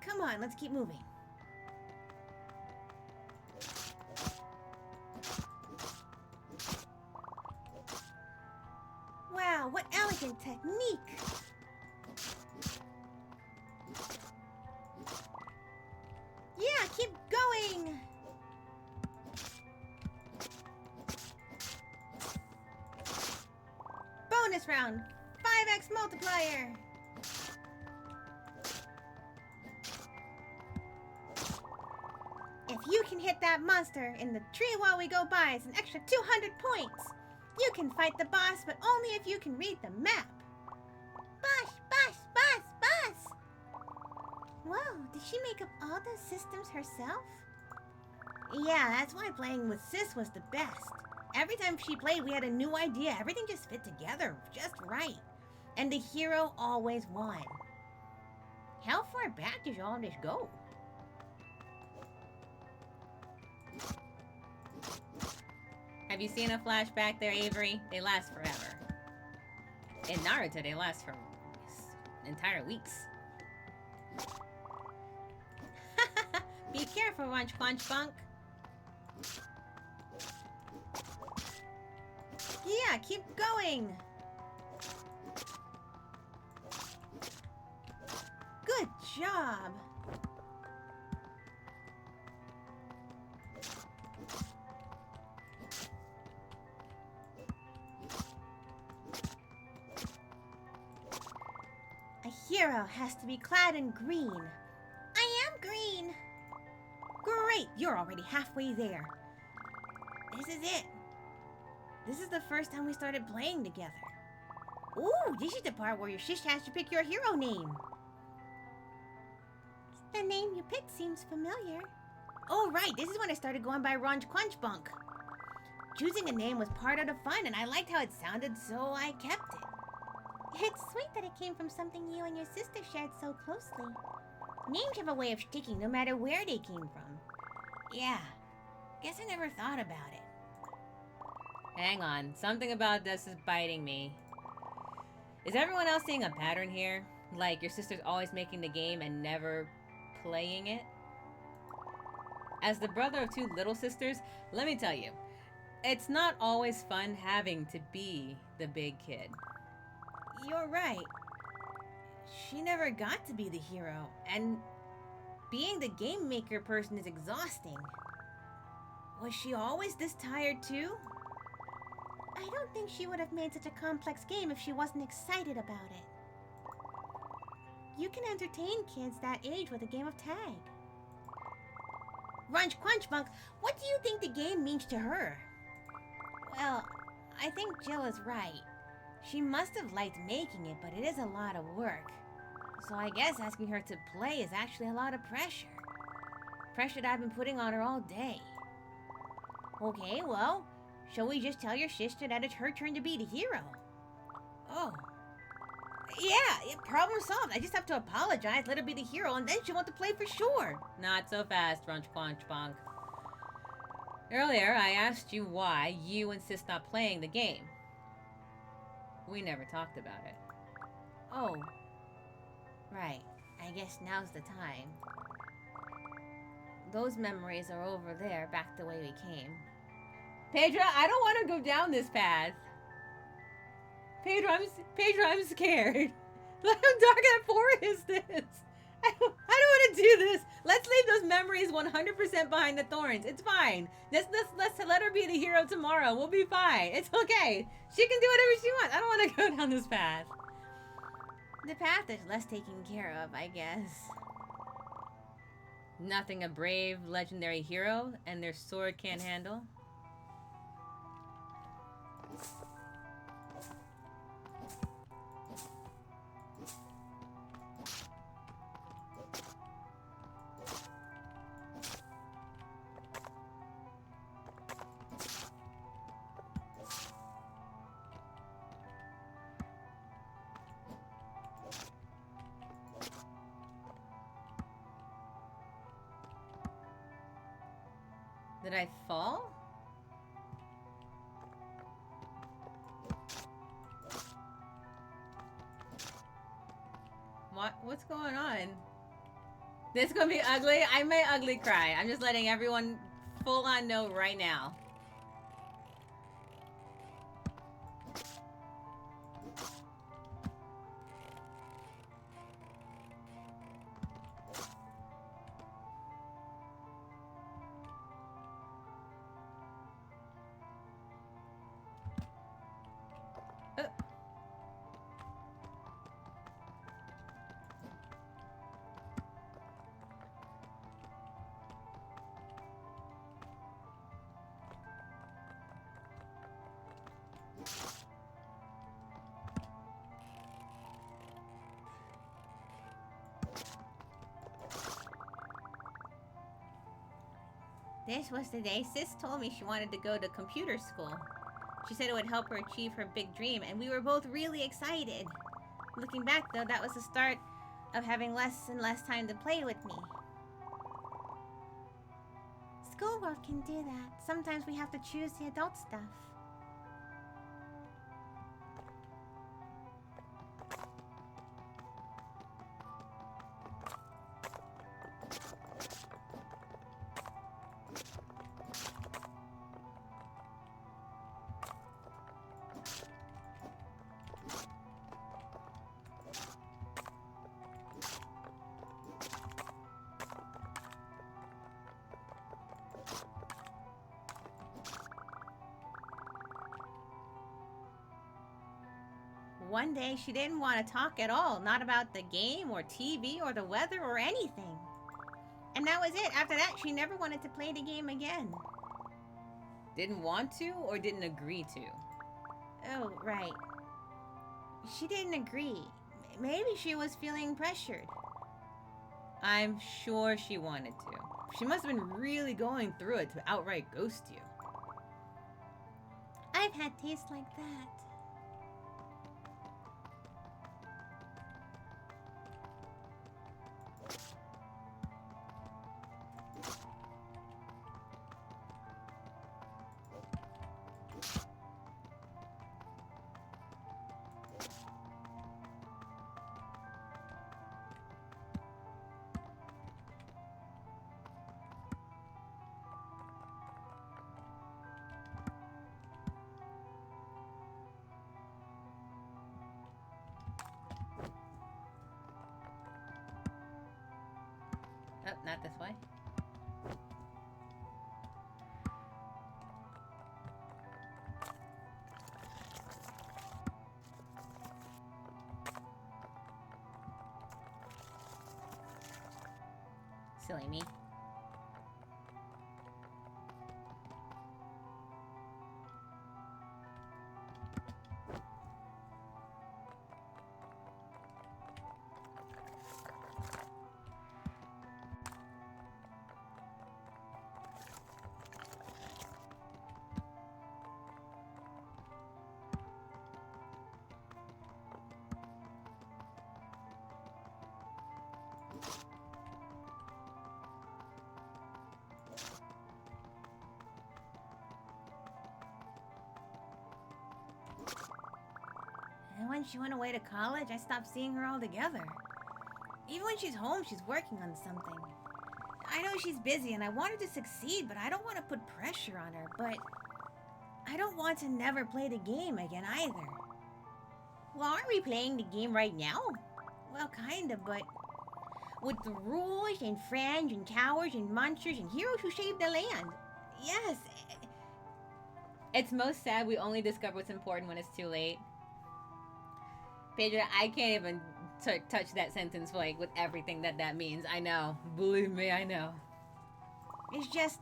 Come on, let's keep moving. Wow, what elegant technique! Yeah, keep going! Bonus round, 5x multiplier! If you can hit that monster in the tree while we go by, it's an extra 200 points. You can fight the boss, but only if you can read the map. Boss, boss, boss, boss! Whoa, did she make up all those systems herself? Yeah, that's why playing with Sis was the best. Every time she played, we had a new idea. Everything just fit together just right. And the hero always won. How far back does all this go? Have you seen a flashback there, Avery? They last forever. In Naruto, they last for entire weeks. Be careful, Runch Quanch Bunk. Yeah, keep going. Good job. A hero has to be clad in green. I am green. Great, you're already halfway there. This is it. This is the first time we started playing together. Ooh, this is the part where your shish has to pick your hero name. The name you picked seems familiar. Oh, right, this is when I started going by Runch Quanch Bunk. Choosing a name was part of the fun, and I liked how it sounded, so I kept it. It's sweet that it came from something you and your sister shared so closely. Names have a way of sticking no matter where they came from. Yeah, guess I never thought about it. Hang on, something about this is biting me. Is everyone else seeing a pattern here? Like your sister's always making the game and never playing it? As the brother of 2 little sisters, let me tell you, it's not always fun having to be the big kid. You're right. She never got to be the hero, and being the game maker person is exhausting. Was she always this tired too? I don't think she would have made such a complex game if she wasn't excited about it. You can entertain kids that age with a game of tag. Runch Quanch Bunk, what do you think the game means to her? Well, I think Jill is right. She must have liked making it, but it is a lot of work. So I guess asking her to play is actually a lot of pressure. Pressure that I've been putting on her all day. Okay, well, shall we just tell your sister that it's her turn to be the hero? Oh. Yeah, problem solved. I just have to apologize, let her be the hero, and then she'll want to play for sure. Not so fast, Runch Quanch Bonk. Earlier, I asked you why you insist on playing the game. We never talked about it. Oh. Right. I guess now's the time. Those memories are over there, back the way we came. Pedro, I don't want to go down this path. Pedro, I'm scared. Look how dark that forest is. I don't want to do this. Let's leave those memories 100% behind the thorns. It's fine. Let's let her be the hero tomorrow. We'll be fine. It's okay. She can do whatever she wants. I don't want to go down this path. The path is less taken care of, I guess. Nothing a brave, legendary hero and their sword can't handle. Did I fall? What's going on? This is gonna be ugly. I may ugly cry. I'm just letting everyone full on know right now. This was the day Sis told me she wanted to go to computer school. She said it would help her achieve her big dream, and we were both really excited. Looking back, though, that was the start of having less and less time to play with me. Schoolwork can do that. Sometimes we have to choose the adult stuff. One day, she didn't want to talk at all, not about the game or TV or the weather or anything. And that was it. After that, she never wanted to play the game again. Didn't want to or didn't agree to? Oh, right. She didn't agree. Maybe she was feeling pressured. I'm sure she wanted to. She must have been really going through it to outright ghost you. I've had tastes like that. Oh, not this way. Silly me. since she went away to college, I stopped seeing her altogether. Even when she's home, she's working on something. I know she's busy and I want her to succeed, but I don't want to put pressure on her. But I don't want to never play the game again either. Well, aren't we playing the game right now? Well, kinda, but With the rules and friends and towers and monsters and heroes who save the land. yes, It's most sad we only discover what's important when it's too late. Pedro, I can't even touch that sentence like with everything that means. I know. Believe me, I know. it's just,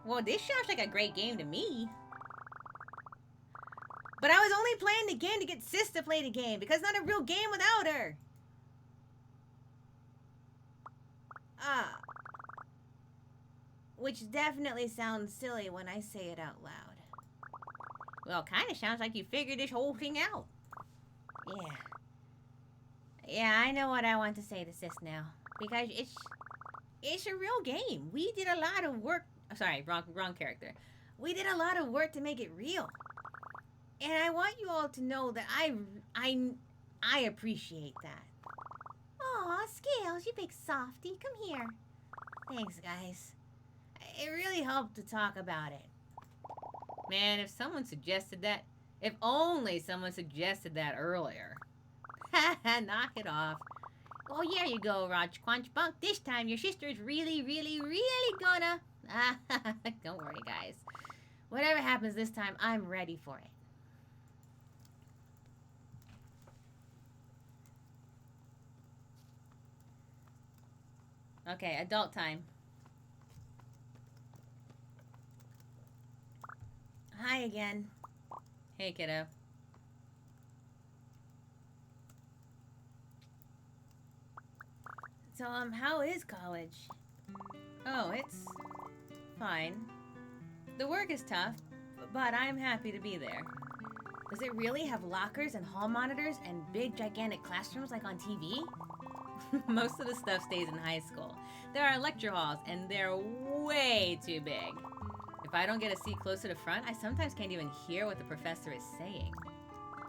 Well, this sounds like a great game to me. but I was only playing the game to get Sis to play the game because it's not a real game without her. Which definitely sounds silly when I say it out loud. Well, kind of sounds like you figured this whole thing out. Yeah. Yeah, I know what I want to say to Sis now. Because it's a real game. We did a lot of work. Sorry, wrong character. We did a lot of work to make it real. And I want you all to know that I appreciate that. Aw, Scales, you big softy. Come here. Thanks, guys. It really helped to talk about it. Man, if only someone suggested that earlier. Knock it off. Oh, here you go, Raj Quanch Bunk. This time your sister's really, really, really gonna... Don't worry, guys. Whatever happens this time, I'm ready for it. Okay, adult time. Hi again. Hey, kiddo. So, how is college? Oh, it's fine. The work is tough, but I'm happy to be there. Does it really have lockers and hall monitors and big gigantic classrooms like on TV? Most of the stuff stays in high school. There are lecture halls, and they're way too big. If I don't get a seat closer to front, I sometimes can't even hear what the professor is saying.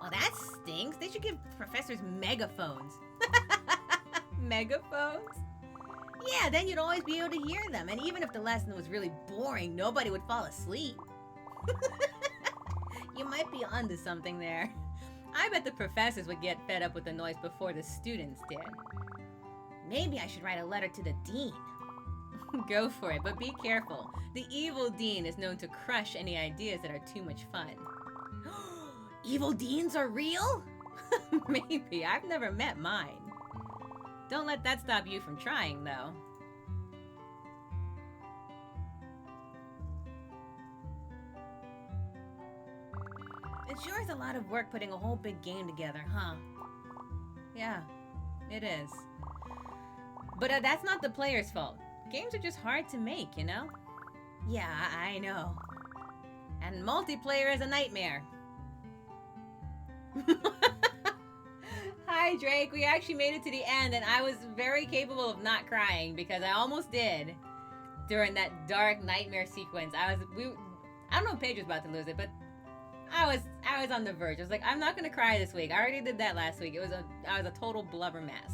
Well, that stinks. They should give professors megaphones. Megaphones? Yeah, then you'd always be able to hear them. And even if the lesson was really boring, nobody would fall asleep. You might be onto something there. I bet the professors would get fed up with the noise before the students did. Maybe I should write a letter to the dean. Go for it, but be careful. The evil dean is known to crush any ideas that are too much fun. Evil deans are real? Maybe. I've never met mine. Don't let that stop you from trying, though. It sure is a lot of work putting a whole big game together, huh? Yeah, it is. But that's not the player's fault. Games are just hard to make, you know? Yeah, I know. And multiplayer is a nightmare. Hi, Drake. We actually made it to the end, and I was very capable of not crying because I almost did during that dark nightmare sequence. I don't know if Paige was about to lose it, but I was on the verge. I was like, I'm not gonna cry this week. I already did that last week. I was a total blubber mess.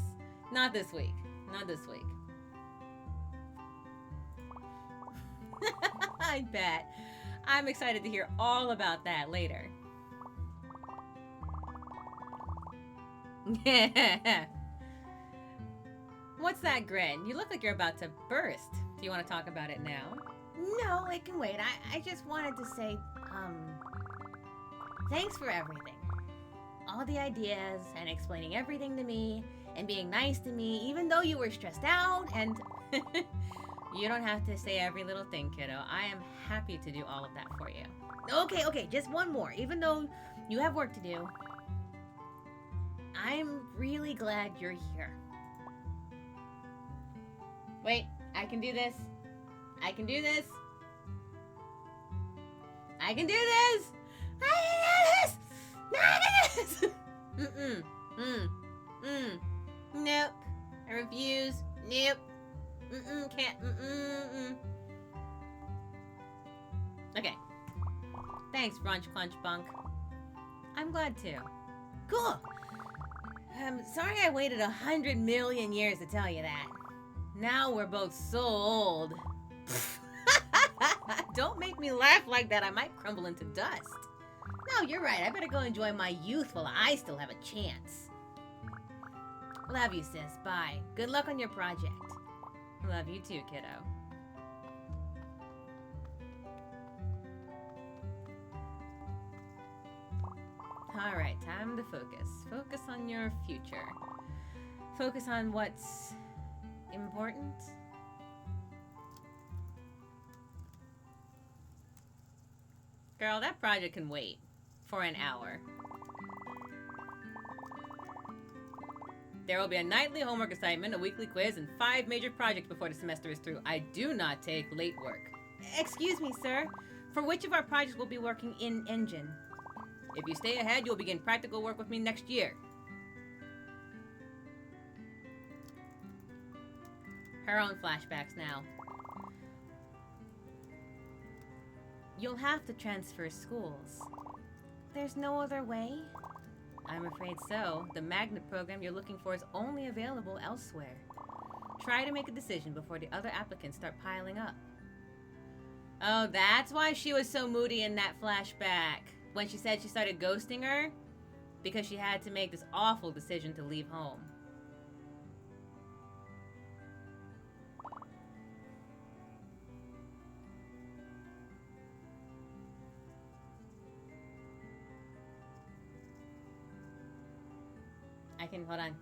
Not this week. Not this week. I bet. I'm excited to hear all about that later. What's that grin? You look like you're about to burst. Do you want to talk about it now? No, it can wait. I just wanted to say, thanks for everything. All the ideas and explaining everything to me and being nice to me, even though you were stressed out and... You don't have to say every little thing, kiddo. I am happy to do all of that for you. Okay, just one more. Even though you have work to do, I'm really glad you're here. Wait, I can do this. I can do this. I can do this. I can do this. Nope. I refuse. Nope. Can't. Okay. Thanks, Brunch Clunch Bunk. I'm glad to. Cool. I'm sorry I waited 100 million years to tell you that. Now we're both so old. Don't make me laugh like that. I might crumble into dust. No, you're right. I better go enjoy my youth while I still have a chance. Love you, sis. Bye. Good luck on your project. Love you too, kiddo. Alright, time to focus. Focus on your future. Focus on what's important. Girl, that project can wait for an hour. There will be a nightly homework assignment, a weekly quiz, and 5 major projects before the semester is through. I do not take late work. Excuse me, sir. For which of our projects will be working in engine? If you stay ahead, you'll begin practical work with me next year. Her own flashbacks now. You'll have to transfer schools. There's no other way? I'm afraid so. The magnet program you're looking for is only available elsewhere. Try to make a decision before the other applicants start piling up. Oh, that's why she was so moody in that flashback. When she said she started ghosting her, because she had to make this awful decision to leave home. I can, hold on.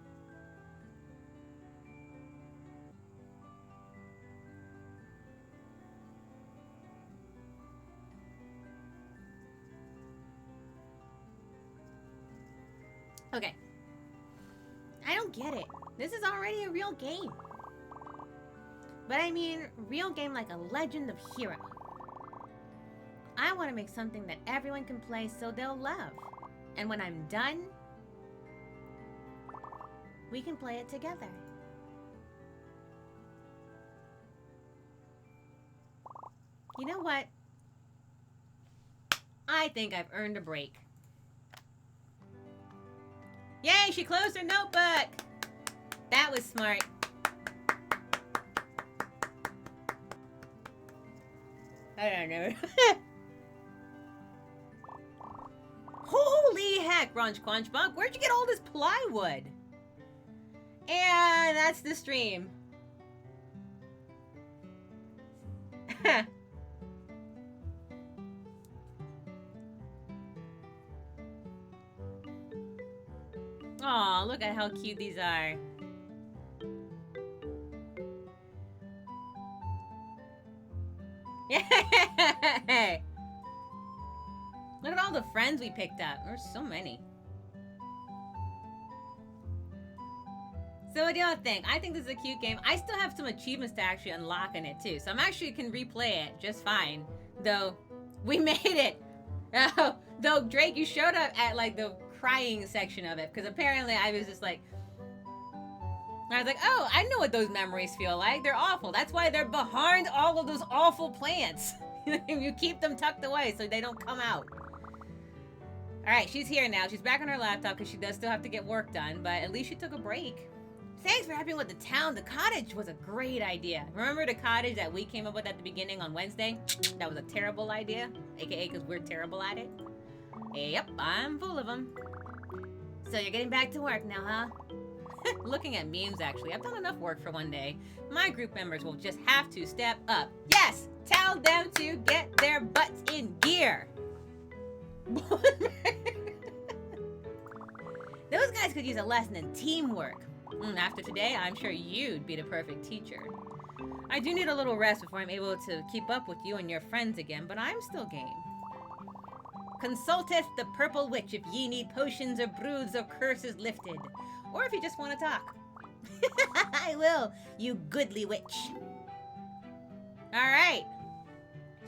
Okay. I don't get it. This is already a real game. But I mean, real game like a Legend of Hero. I want to make something that everyone can play so they'll love. And when I'm done, we can play it together. You know what? I think I've earned a break. Yay, she closed her notebook! That was smart. I don't know. Holy heck, Ronch Quanchbunk, where'd you get all this plywood? And that's the stream. Aw, look at how cute these are. Yay! Look at all the friends we picked up. There's so many. So what do y'all think? I think this is a cute game. I still have some achievements to actually unlock in it too. So I'm actually can replay it just fine. Though, we made it. Oh, though, Drake, you showed up at like the crying section of it. Because apparently I was just like... I was like, oh, I know what those memories feel like. They're awful. That's why they're behind all of those awful plants. You keep them tucked away so they don't come out. Alright, she's here now. She's back on her laptop because she does still have to get work done. But at least she took a break. Thanks for helping with the town. The cottage was a great idea. Remember the cottage that we came up with at the beginning on Wednesday? That was a terrible idea. AKA because we're terrible at it. Yep, I'm full of them. So you're getting back to work now, huh? Looking at memes, actually. I've done enough work for one day. My group members will just have to step up. Yes! Tell them to get their butts in gear. Those guys could use a lesson in teamwork. After today, I'm sure you'd be the perfect teacher. I do need a little rest before I'm able to keep up with you and your friends again, but I'm still game. Consulteth the Purple Witch if ye need potions or broods or curses lifted. Or if you just want to talk. I will, you goodly witch. Alright.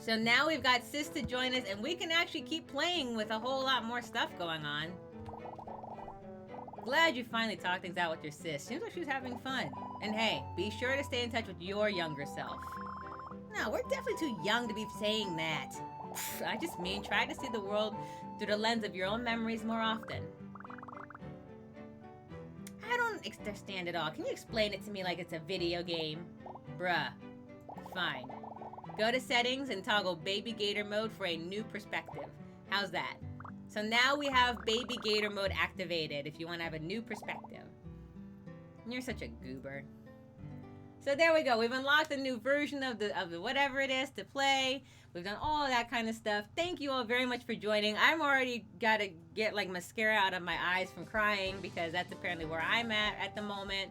So now we've got Sis to join us, and we can actually keep playing with a whole lot more stuff going on. Glad you finally talked things out with your sis. Seems like she was having fun. And hey, be sure to stay in touch with your younger self. No, we're definitely too young to be saying that. I just mean try to see the world through the lens of your own memories more often. understand it all. Can you explain it to me like it's a video game? Bruh. Fine. Go to settings and toggle Baby Gator mode for a new perspective. How's that? So now we have Baby Gator mode activated if you want to have a new perspective. You're such a goober. So there we go. We've unlocked a new version of the whatever it is to play. We've done all of that kind of stuff. Thank you all very much for joining. I'm already got to get like mascara out of my eyes from crying because that's apparently where I'm at the moment.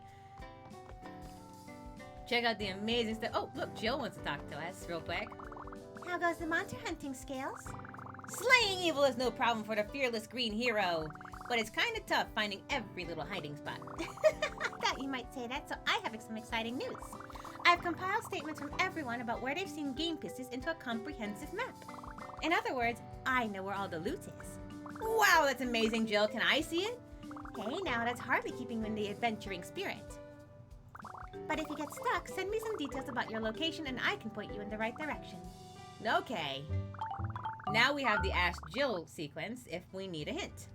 Check out the amazing stuff. Oh, look, Jill wants to talk to us real quick. How goes the monster hunting, Scales? Slaying evil is no problem for the fearless green hero, but it's kind of tough finding every little hiding spot. I thought you might say that, so I have some exciting news. I've compiled statements from everyone about where they've seen game pieces into a comprehensive map. In other words, I know where all the loot is. Wow, that's amazing, Jill. Can I see it? Hey, now that's hardly keeping you in the adventuring spirit. But if you get stuck, send me some details about your location and I can point you in the right direction. Okay. Now we have the Ask Jill sequence if we need a hint.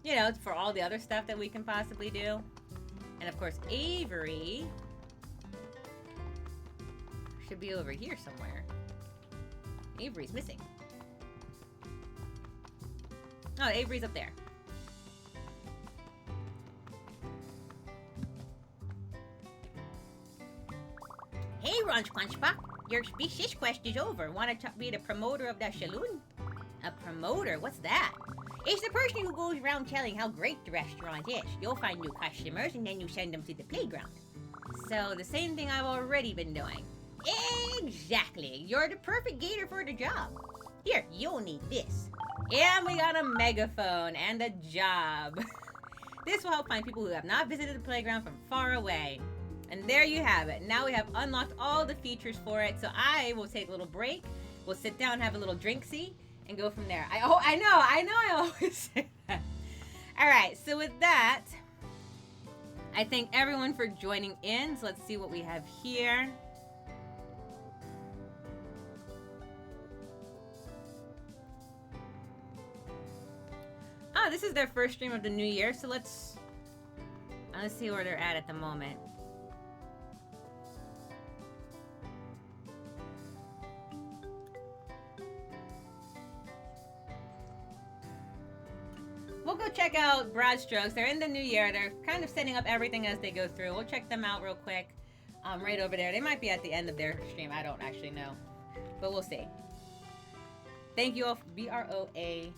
You know, for all the other stuff that we can possibly do. And of course, Avery should be over here somewhere. Avery's missing. Oh, Avery's up there. Hey, Ranch Punchbach. Your species quest is over. Want to be the promoter of that saloon? A promoter? What's that? It's the person who goes around telling how great the restaurant is. You'll find new customers and then you send them to the playground. So the same thing I've already been doing. Exactly. You're the perfect gator for the job. Here, you'll need this. And we got a megaphone and a job. This will help find people who have not visited the playground from far away. And there you have it. Now we have unlocked all the features for it. So I will take a little break. We'll sit down, have a little drink-see, and go from there. I know I always say that. All right, so with that, I thank everyone for joining in. So let's see what we have here. Oh, this is their first stream of the new year, so let's see where they're at the moment. We'll go check out Broad Strokes. They're in the new year. They're kind of setting up everything as they go through. We'll check them out real quick. Right over there. They might be at the end of their stream. I don't actually know. But we'll see. Thank you all for BROASTROKES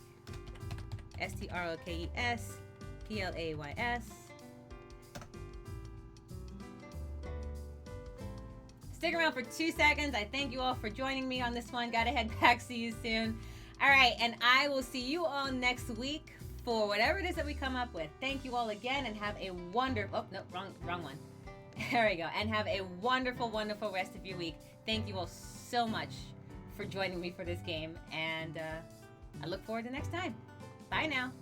Stick around for 2 seconds. I thank you all for joining me on this one. Gotta head back. See you soon. All right, and I will see you all next week for whatever it is that we come up with. Thank you all again and have a wonderful... Oh, no, wrong one. There we go. And have a wonderful, wonderful rest of your week. Thank you all so much for joining me for this game. And I look forward to next time. Bye now.